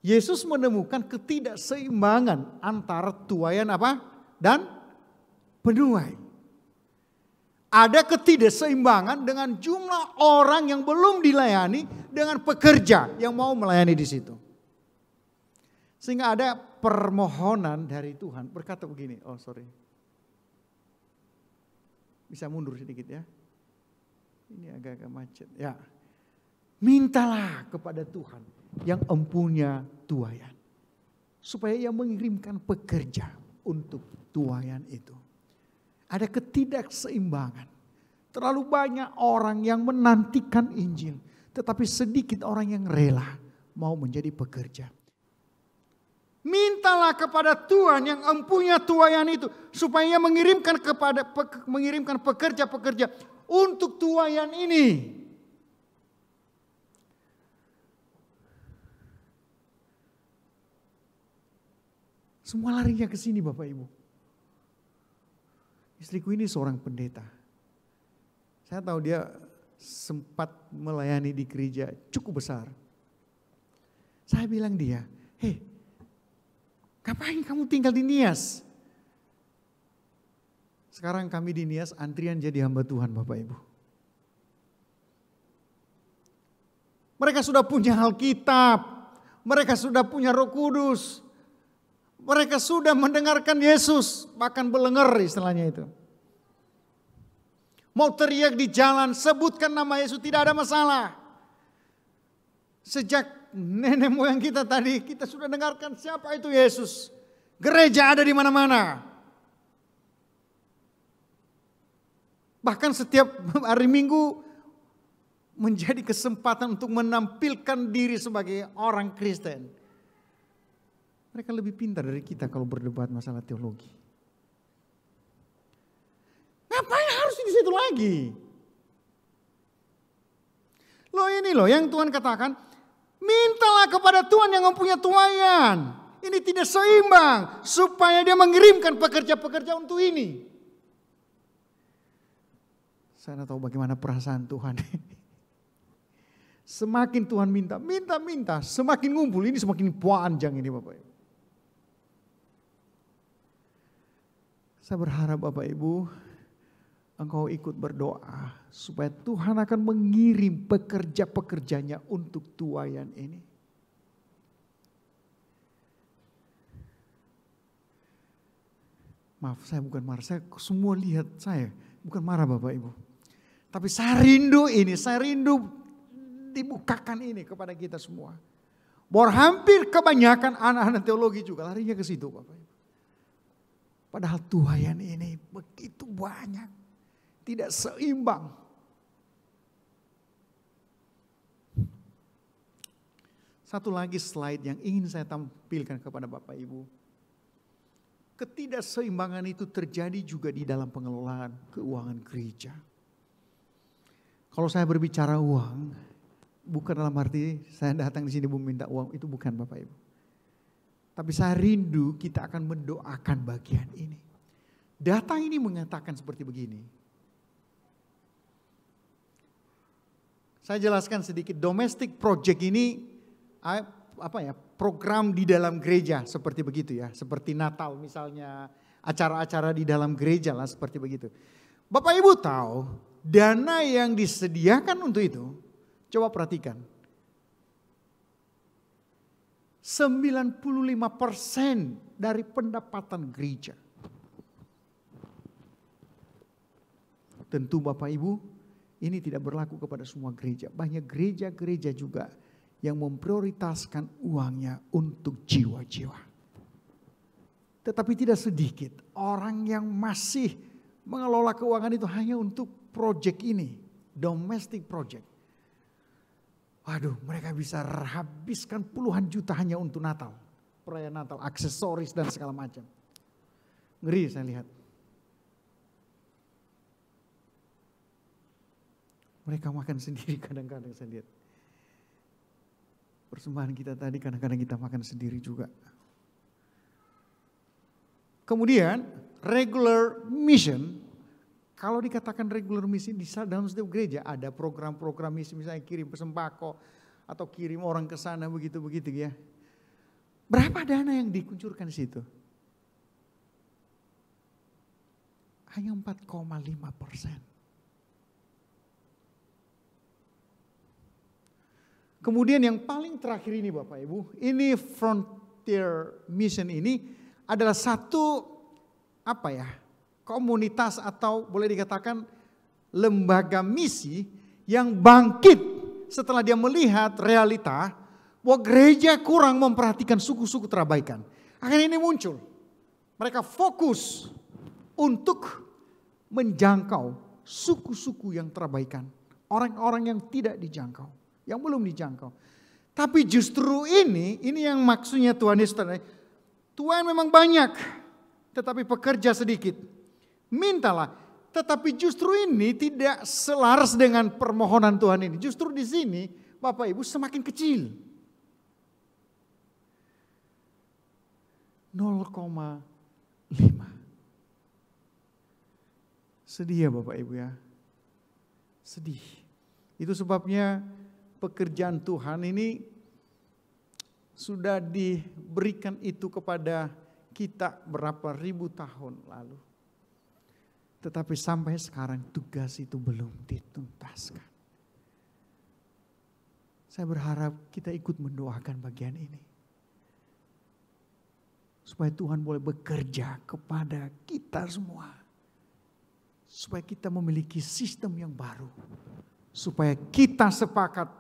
Yesus menemukan ketidakseimbangan antara tuaian dan penuai. Ada ketidakseimbangan dengan jumlah orang yang belum dilayani dengan pekerja yang mau melayani di situ. Sehingga ada permohonan dari Tuhan berkata begini, bisa mundur sedikit ya. Ini agak-agak macet ya. Mintalah kepada Tuhan yang empunya tuaian. Supaya ia mengirimkan pekerja untuk tuaian itu. Ada ketidakseimbangan. Terlalu banyak orang yang menantikan Injil. Tetapi sedikit orang yang rela mau menjadi pekerja. Mintalah kepada Tuhan yang empunya tuaian itu. Supaya ia mengirimkan pekerja-pekerja untuk tuaian ini. Semua larinya ke sini Bapak Ibu. Istriku ini seorang pendeta. Saya tahu dia sempat melayani di gereja cukup besar. Saya bilang dia, hei, ngapain kamu tinggal di Nias? Sekarang kami di Nias antrian jadi hamba Tuhan Bapak Ibu. Mereka sudah punya Alkitab, mereka sudah punya Roh Kudus, mereka sudah mendengarkan Yesus, bahkan belenger istilahnya itu. Mau teriak di jalan, sebutkan nama Yesus, tidak ada masalah. Sejak nenek moyang kita tadi, kita sudah dengarkan siapa itu Yesus. Gereja ada di mana-mana. Bahkan setiap hari Minggu menjadi kesempatan untuk menampilkan diri sebagai orang Kristen. Mereka lebih pintar dari kita kalau berdebat masalah teologi. Ngapain harus di situ lagi? Loh ini loh yang Tuhan katakan, mintalah kepada Tuhan yang mempunyai tuayan. Ini tidak seimbang supaya dia mengirimkan pekerja-pekerja untuk ini. Saya tidak tahu bagaimana perasaan Tuhan. Semakin Tuhan minta, semakin ngumpul, ini semakin panjang ini Bapak Ibu. Saya berharap Bapak Ibu, engkau ikut berdoa supaya Tuhan akan mengirim pekerja-pekerjanya untuk tuayan ini. Maaf, saya bukan marah, saya semua lihat saya, bukan marah Bapak Ibu. Tapi saya rindu ini, saya rindu dibukakan ini kepada kita semua. Bahwa hampir kebanyakan anak-anak teologi juga larinya ke situ Bapak Ibu. Padahal tuayan ini begitu banyak. Tidak seimbang. Satu lagi slide yang ingin saya tampilkan kepada Bapak Ibu. Ketidakseimbangan itu terjadi juga di dalam pengelolaan keuangan gereja. Kalau saya berbicara uang, bukan dalam arti saya datang di sini meminta uang, itu bukan Bapak Ibu. Tapi saya rindu kita akan mendoakan bagian ini. Data ini mengatakan seperti begini. Saya jelaskan sedikit, domestic project ini program di dalam gereja seperti begitu ya. Seperti Natal misalnya, acara-acara di dalam gereja lah seperti begitu. Bapak Ibu tahu dana yang disediakan untuk itu, coba perhatikan. 95% dari pendapatan gereja. Tentu Bapak Ibu, ini tidak berlaku kepada semua gereja. Banyak gereja-gereja juga yang memprioritaskan uangnya untuk jiwa-jiwa. Tetapi tidak sedikit orang yang masih mengelola keuangan itu hanya untuk proyek ini, domestic project. Waduh, mereka bisa habiskan puluhan juta hanya untuk Natal, perayaan Natal, aksesoris dan segala macam. Ngeri saya lihat. Mereka makan sendiri kadang-kadang saya lihat. Persembahan kita tadi kadang-kadang kita makan sendiri juga. Kemudian regular mission, kalau dikatakan regular mission di dalam setiap gereja ada program-program misi, misalnya kirim sembako atau kirim orang ke sana begitu-begitu ya. Berapa dana yang dikuncurkan di situ? Hanya 4,5%. Kemudian yang paling terakhir ini Bapak Ibu, ini Frontier Mission ini adalah satu komunitas atau boleh dikatakan lembaga misi yang bangkit setelah dia melihat realita bahwa gereja kurang memperhatikan suku-suku terabaikan. Akhirnya ini muncul. Mereka fokus untuk menjangkau suku-suku yang terabaikan. Orang-orang yang tidak dijangkau, yang belum dijangkau. Tapi justru ini yang maksudnya Tuhan Yesus. Tuhan memang banyak, tetapi pekerja sedikit. Mintalah, tetapi justru ini tidak selaras dengan permohonan Tuhan ini. Justru di sini Bapak Ibu semakin kecil. 0,5. Sedih ya Bapak Ibu ya. sedih. Itu sebabnya pekerjaan Tuhan ini sudah diberikan itu kepada kita berapa ribu tahun lalu. Tetapi sampai sekarang tugas itu belum dituntaskan. Saya berharap kita ikut mendoakan bagian ini. Supaya Tuhan boleh bekerja kepada kita semua. Supaya kita memiliki sistem yang baru. Supaya kita sepakat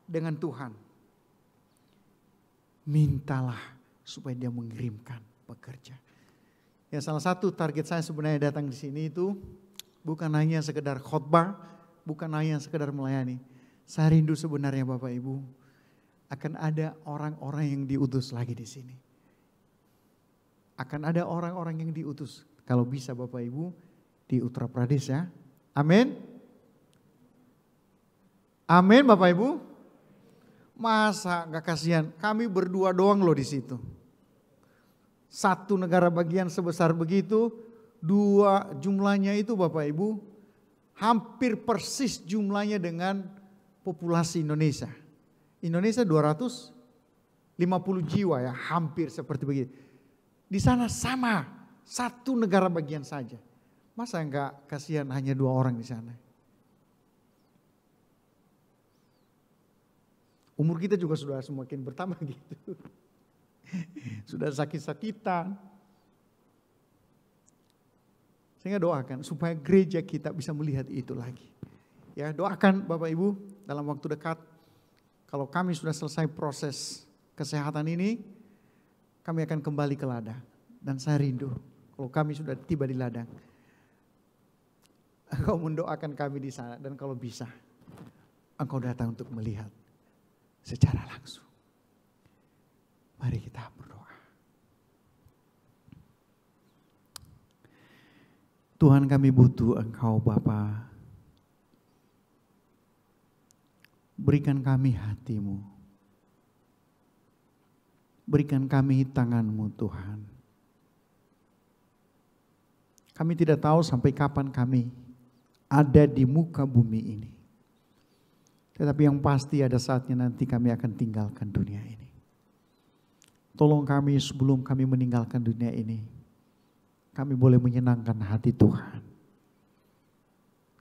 dengan Tuhan. Mintalah supaya Dia mengirimkan pekerja. Ya, salah satu target saya sebenarnya datang di sini itu bukan hanya sekedar khotbah, bukan hanya sekedar melayani. Saya rindu sebenarnya Bapak Ibu akan ada orang-orang yang diutus lagi di sini. Akan ada orang-orang yang diutus. Kalau bisa Bapak Ibu di Uttar Pradesh ya. Amin. Amin Bapak Ibu. Masa gak kasihan? Kami berdua doang loh di situ. Satu negara bagian sebesar begitu, dua jumlahnya itu Bapak Ibu hampir persis jumlahnya dengan populasi Indonesia. Indonesia 250 jiwa ya, hampir seperti begitu. Di sana sama, satu negara bagian saja. Masa enggak kasihan hanya 2 orang di sana? Umur kita juga sudah semakin bertambah gitu. Sudah sakit-sakitan. Sehingga doakan supaya gereja kita bisa melihat itu lagi. Ya, doakan Bapak Ibu dalam waktu dekat. Kalau kami sudah selesai proses kesehatan ini, kami akan kembali ke ladang. Dan saya rindu kalau kami sudah tiba di ladang, Engkau mendoakan kami di sana. Dan kalau bisa, Engkau datang untuk melihat secara langsung. Mari kita berdoa. Tuhan, kami butuh Engkau Bapa. Berikan kami hati-Mu. Berikan kami tangan-Mu Tuhan. Kami tidak tahu sampai kapan kami ada di muka bumi ini. Tetapi yang pasti ada saatnya nanti kami akan tinggalkan dunia ini. Tolong kami sebelum kami meninggalkan dunia ini, kami boleh menyenangkan hati Tuhan.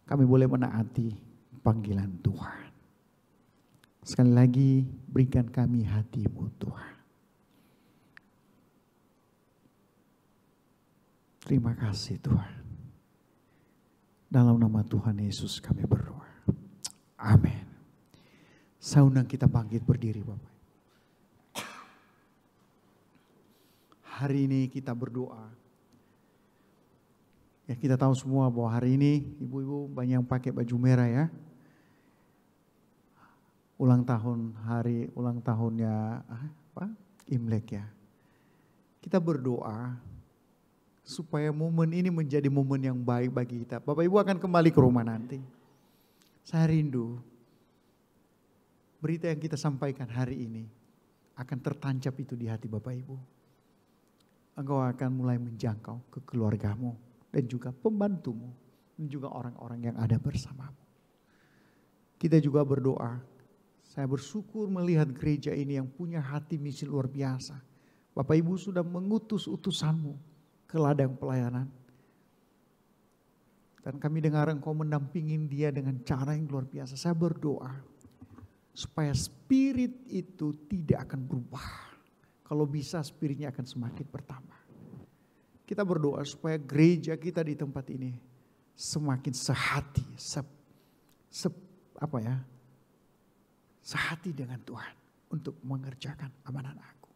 Kami boleh menaati panggilan Tuhan. Sekali lagi berikan kami hati-Mu Tuhan. Terima kasih Tuhan. Dalam nama Tuhan Yesus kami berdoa. Amin. Saya undang kita bangkit berdiri Bapak. Hari ini kita berdoa. Ya, kita tahu semua bahwa hari ini ibu-ibu banyak yang pakai baju merah ya. Ulang tahunnya Imlek ya. Kita berdoa supaya momen ini menjadi momen yang baik bagi kita. Bapak Ibu akan kembali ke rumah nanti. Saya rindu berita yang kita sampaikan hari ini akan tertancap itu di hati Bapak Ibu. Engkau akan mulai menjangkau ke keluargamu dan juga pembantumu dan juga orang-orang yang ada bersamamu. Kita juga berdoa. Saya bersyukur melihat gereja ini yang punya hati misi luar biasa. Bapak Ibu sudah mengutus utusanmu ke ladang pelayanan. Dan kami dengar Engkau mendampingi dia dengan cara yang luar biasa. Saya berdoa supaya spirit itu tidak akan berubah. Kalau bisa spiritnya akan semakin bertambah. Kita berdoa supaya gereja kita di tempat ini semakin sehati, sehati dengan Tuhan untuk mengerjakan amanat Aku.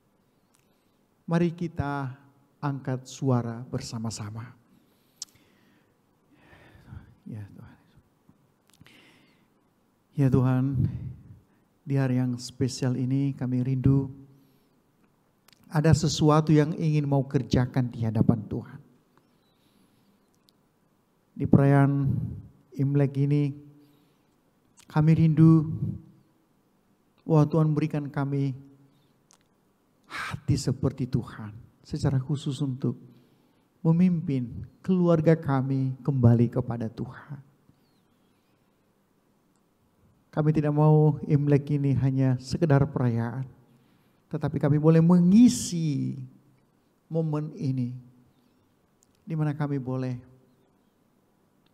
Mari kita angkat suara bersama-sama. Ya Tuhan. Ya Tuhan, di hari yang spesial ini kami rindu ada sesuatu yang ingin mau kerjakan di hadapan Tuhan. Di perayaan Imlek ini kami rindu bahwa Tuhan berikan kami hati seperti Tuhan. Secara khusus untuk memimpin keluarga kami kembali kepada Tuhan. Kami tidak mau Imlek ini hanya sekedar perayaan, tetapi kami boleh mengisi momen ini di mana kami boleh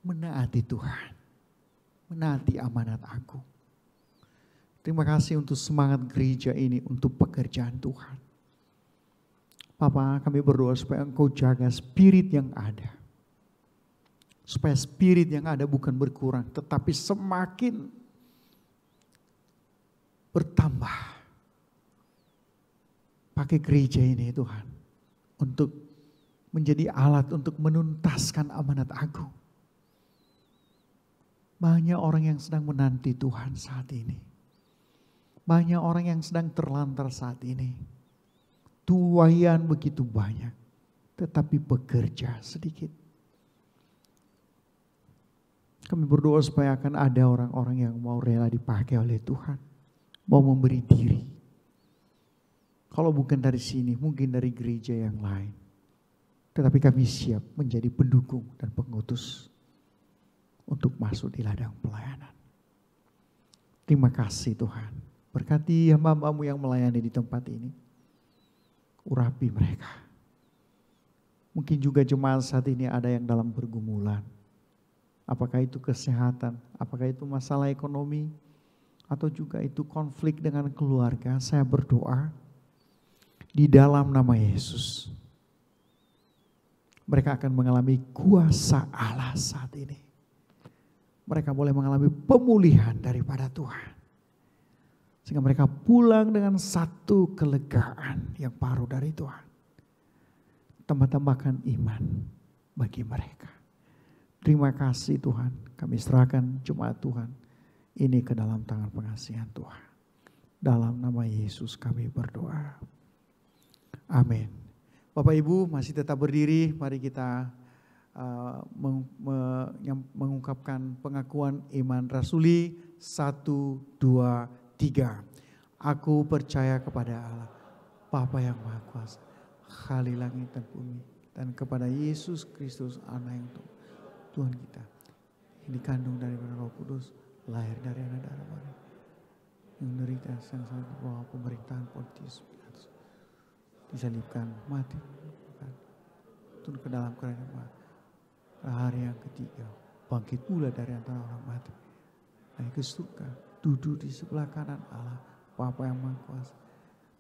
menaati Tuhan, menaati amanat Agung. Terima kasih untuk semangat gereja ini untuk pekerjaan Tuhan. Bapa, kami berdoa supaya Engkau jaga spirit yang ada. Supaya spirit yang ada bukan berkurang, tetapi semakin bertambah. Pakai gereja ini Tuhan, untuk menjadi alat untuk menuntaskan amanat Agung. Banyak orang yang sedang menanti Tuhan saat ini. Banyak orang yang sedang terlantar saat ini. Tuaian begitu banyak, tetapi bekerja sedikit. Kami berdoa supaya akan ada orang-orang yang mau rela dipakai oleh Tuhan. Mau memberi diri. Kalau bukan dari sini, mungkin dari gereja yang lain. Tetapi kami siap menjadi pendukung dan pengutus untuk masuk di ladang pelayanan. Terima kasih Tuhan. Berkati hamba-Hamba-Mu yang melayani di tempat ini. Urapi mereka. Mungkin juga jemaat saat ini ada yang dalam pergumulan. Apakah itu kesehatan, apakah itu masalah ekonomi, atau juga itu konflik dengan keluarga. Saya berdoa di dalam nama Yesus. Mereka akan mengalami kuasa Allah saat ini. Mereka boleh mengalami pemulihan daripada Tuhan. Sehingga mereka pulang dengan satu kelegaan yang baru dari Tuhan. Tambah-tambahkan iman bagi mereka. Terima kasih Tuhan, kami serahkan jemaat Tuhan ini ke dalam tangan pengasihan Tuhan. Dalam nama Yesus kami berdoa. Amin. Bapak Ibu masih tetap berdiri, mari kita mengungkapkan pengakuan iman rasuli 1, 2, 3. Aku percaya kepada Allah, Bapa yang Maha Kuasa, Khalik langit dan bumi, dan kepada Yesus Kristus Anak yang Tuhan kita, yang dikandung daripada Roh Kudus, lahir dari anak darah Maria, yang menderita sang di bawah pemerintahan Pontius Pilatus, disalibkan, mati, turun ke dalam kerajaan Allah. Hari yang ketiga, bangkit pula dari antara orang mati, naik ke surga, duduk di sebelah kanan Allah, Bapa yang Maha Kuasa,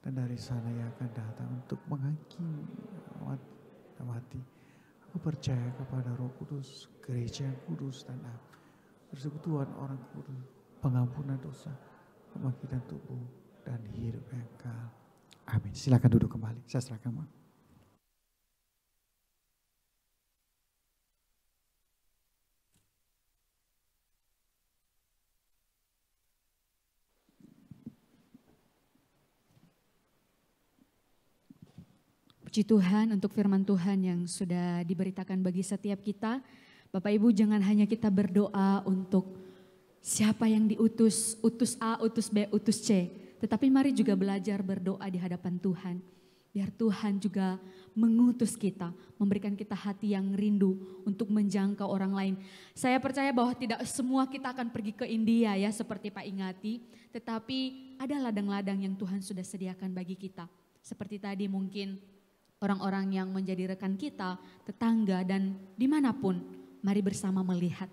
dan dari sana ia akan datang untuk menghakimi mati. Aku percaya kepada Roh Kudus, gereja yang kudus dan persekutuan orang kudus, pengampunan dosa, kebangkitan tubuh, dan hidup yang kekal. Amin. Silakan duduk kembali. Saya serahkan. Puji Tuhan untuk firman Tuhan yang sudah diberitakan bagi setiap kita. Bapak Ibu, jangan hanya kita berdoa untuk siapa yang diutus, utus A, utus B, utus C. Tetapi mari juga belajar berdoa di hadapan Tuhan. Biar Tuhan juga mengutus kita, memberikan kita hati yang rindu untuk menjangkau orang lain. Saya percaya bahwa tidak semua kita akan pergi ke India ya seperti Pak Ingati. Tetapi ada ladang-ladang yang Tuhan sudah sediakan bagi kita. Seperti tadi mungkin orang-orang yang menjadi rekan kita, tetangga dan dimanapun, mari bersama melihat.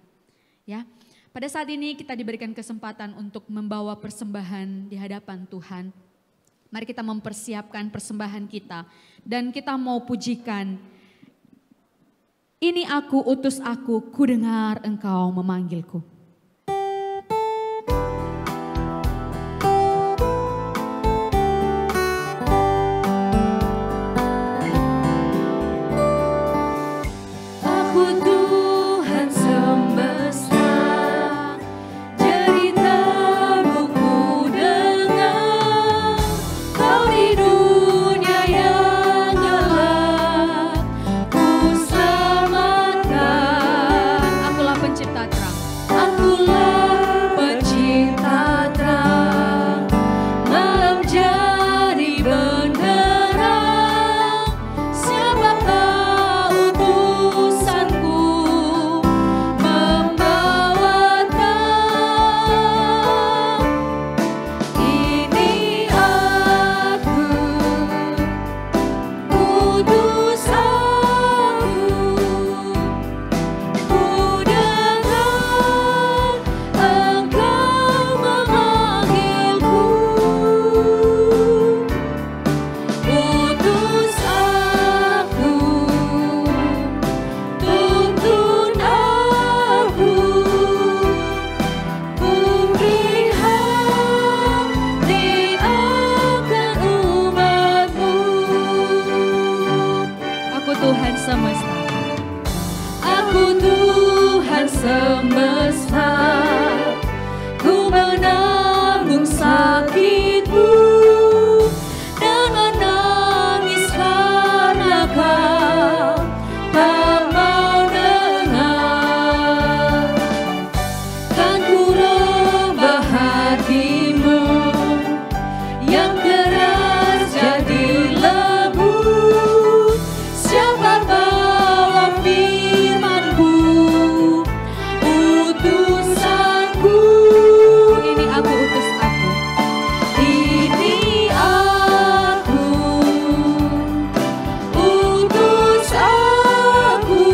Ya, pada saat ini kita diberikan kesempatan untuk membawa persembahan di hadapan Tuhan. Mari kita mempersiapkan persembahan kita dan kita mau pujikan. Ini aku, utus aku, ku dengar engkau memanggilku. Aku semesta. Aku Tuhan semesta, ku menanggung sakitmu dengan nangis karena kau tak mau dengar. Kan ku rubah hatimu yang keras jadi lembut. Siapa bawa firman-Ku, utusanku. Ini aku, utus aku. Ini aku, utus aku.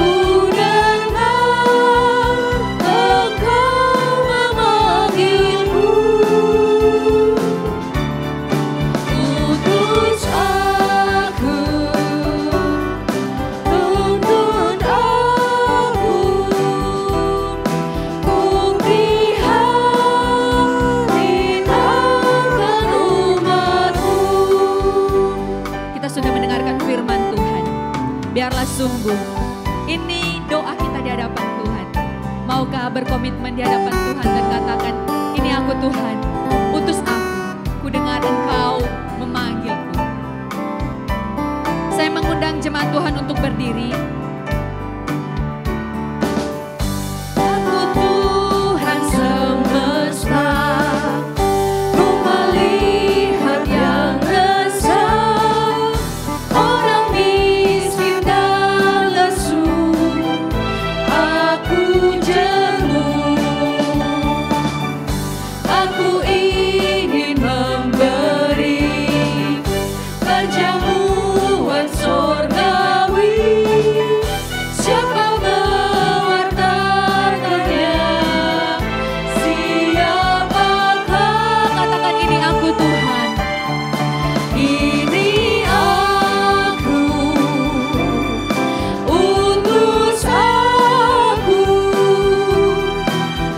Ku dengar Engkau memanggilku. Utus aku, tuntun aku. Ku prihatin akan umat-Mu. Kita sudah mendengarkan firman Tuhan. Biarlah sungguh ini doa kita di hadapan Tuhan. Maukah berkomitmen di hadapan Tuhan dan katakan, ini aku Tuhan, utus aku. Ku dengar Engkau memanggilku. Saya mengundang jemaat Tuhan untuk berdiri. Aku Tuhan semesta, ku melihat yang resah, orang miskin dan lesu, aku jenguk. Aku ingin memberi perjamuan sorgawi. Siapa mewartakannya? Siapakah? Katakan, ini aku Tuhan. Ini aku, utus aku.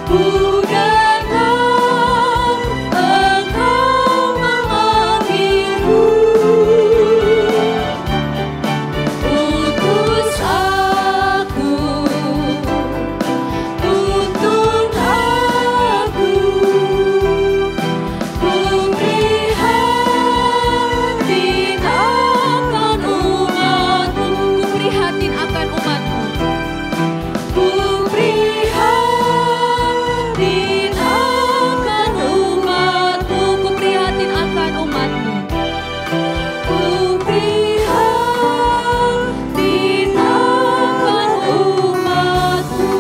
Ku dengar Engkau memanggilku. Utus aku, tuntun aku. Ku prihatin akan umat-Mu. Ku prihatin akan umat-Mu. Ku prihatin akan umat-Mu. Ku prihatin akan umat-Mu. Ku prihatin akan umat-Mu.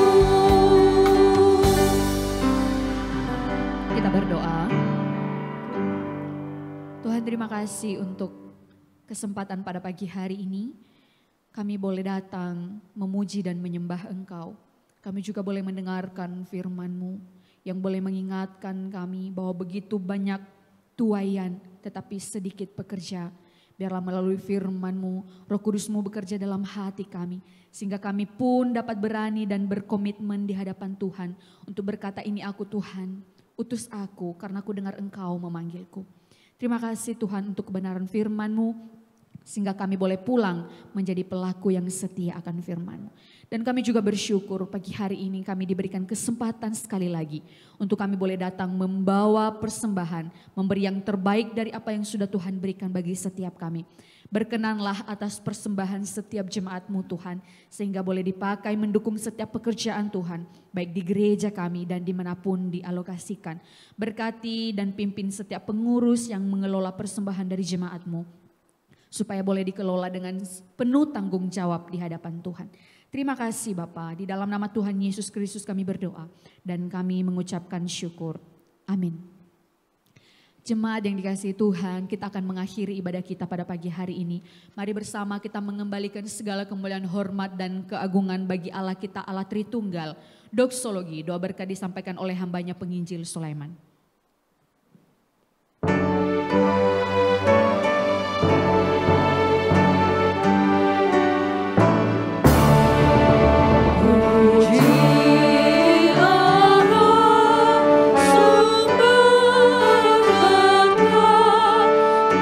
Kita berdoa. Tuhan, terima kasih untuk kesempatan pada pagi hari ini. Kami boleh datang memuji dan menyembah Engkau. Kami juga boleh mendengarkan firman-Mu yang boleh mengingatkan kami bahwa begitu banyak tuaian tetapi sedikit pekerja. Biarlah melalui firman-Mu, Roh Kudus-Mu bekerja dalam hati kami. Sehingga kami pun dapat berani dan berkomitmen di hadapan Tuhan untuk berkata, ini aku Tuhan, utus aku karena aku dengar Engkau memanggilku. Terima kasih Tuhan untuk kebenaran firman-Mu. Sehingga kami boleh pulang menjadi pelaku yang setia akan firman-Mu. Dan kami juga bersyukur pagi hari ini kami diberikan kesempatan sekali lagi untuk kami boleh datang membawa persembahan, memberi yang terbaik dari apa yang sudah Tuhan berikan bagi setiap kami. Berkenanlah atas persembahan setiap jemaat-Mu Tuhan, sehingga boleh dipakai mendukung setiap pekerjaan Tuhan, baik di gereja kami dan dimanapun dialokasikan. Berkati dan pimpin setiap pengurus yang mengelola persembahan dari jemaat-Mu, supaya boleh dikelola dengan penuh tanggung jawab di hadapan Tuhan. Terima kasih Bapa, di dalam nama Tuhan Yesus Kristus kami berdoa dan kami mengucapkan syukur. Amin. Jemaat yang dikasihi Tuhan, kita akan mengakhiri ibadah kita pada pagi hari ini. Mari bersama kita mengembalikan segala kemuliaan, hormat dan keagungan bagi Allah kita, Allah Tritunggal. Doksologi, doa berkat disampaikan oleh hambanya penginjil Sulaiman.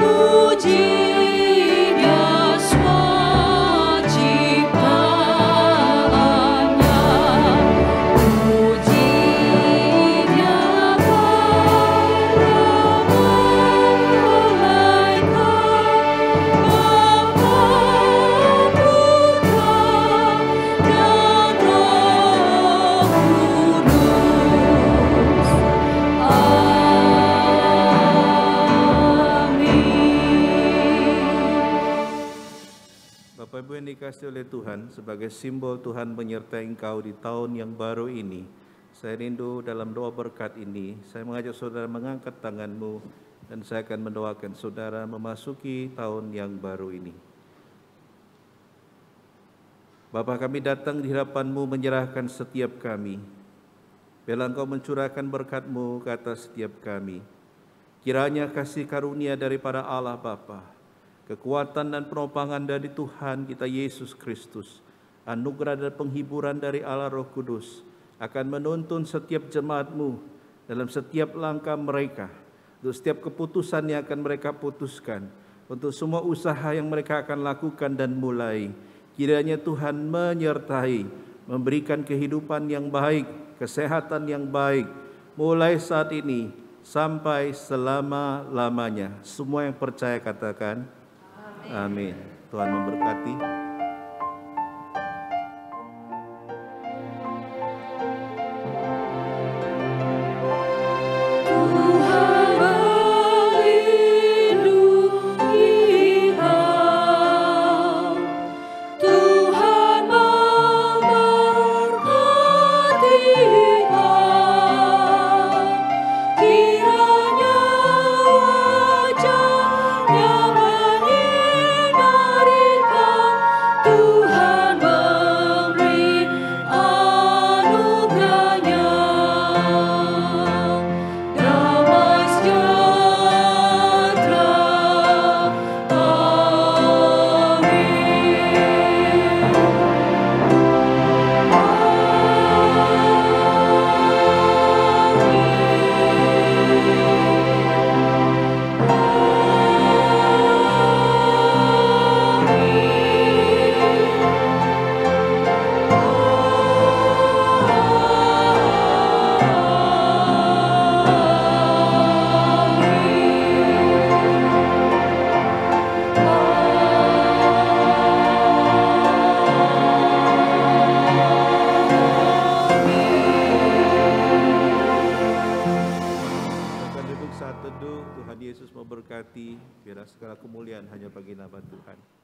Puji Dia Bapak Ibu yang dikasihi oleh Tuhan, sebagai simbol Tuhan menyertai engkau di tahun yang baru ini, saya rindu dalam doa berkat ini, saya mengajak saudara mengangkat tanganmu dan saya akan mendoakan saudara memasuki tahun yang baru ini. Bapa, kami datang di hadapan-Mu menyerahkan setiap kami. Biarlah Engkau mencurahkan berkat-Mu ke atas setiap kami. Kiranya kasih karunia daripada Allah Bapa, kekuatan dan penopangan dari Tuhan kita Yesus Kristus, anugerah dan penghiburan dari Allah Roh Kudus akan menuntun setiap jemaat-Mu dalam setiap langkah mereka, untuk setiap keputusan yang akan mereka putuskan, untuk semua usaha yang mereka akan lakukan dan mulai. Kiranya Tuhan menyertai, memberikan kehidupan yang baik, kesehatan yang baik, mulai saat ini sampai selama-lamanya. Semua yang percaya katakan, amin. Tuhan memberkati. Saat teduh, Tuhan Yesus memberkati, biarlah segala kemuliaan hanya bagi nama Tuhan.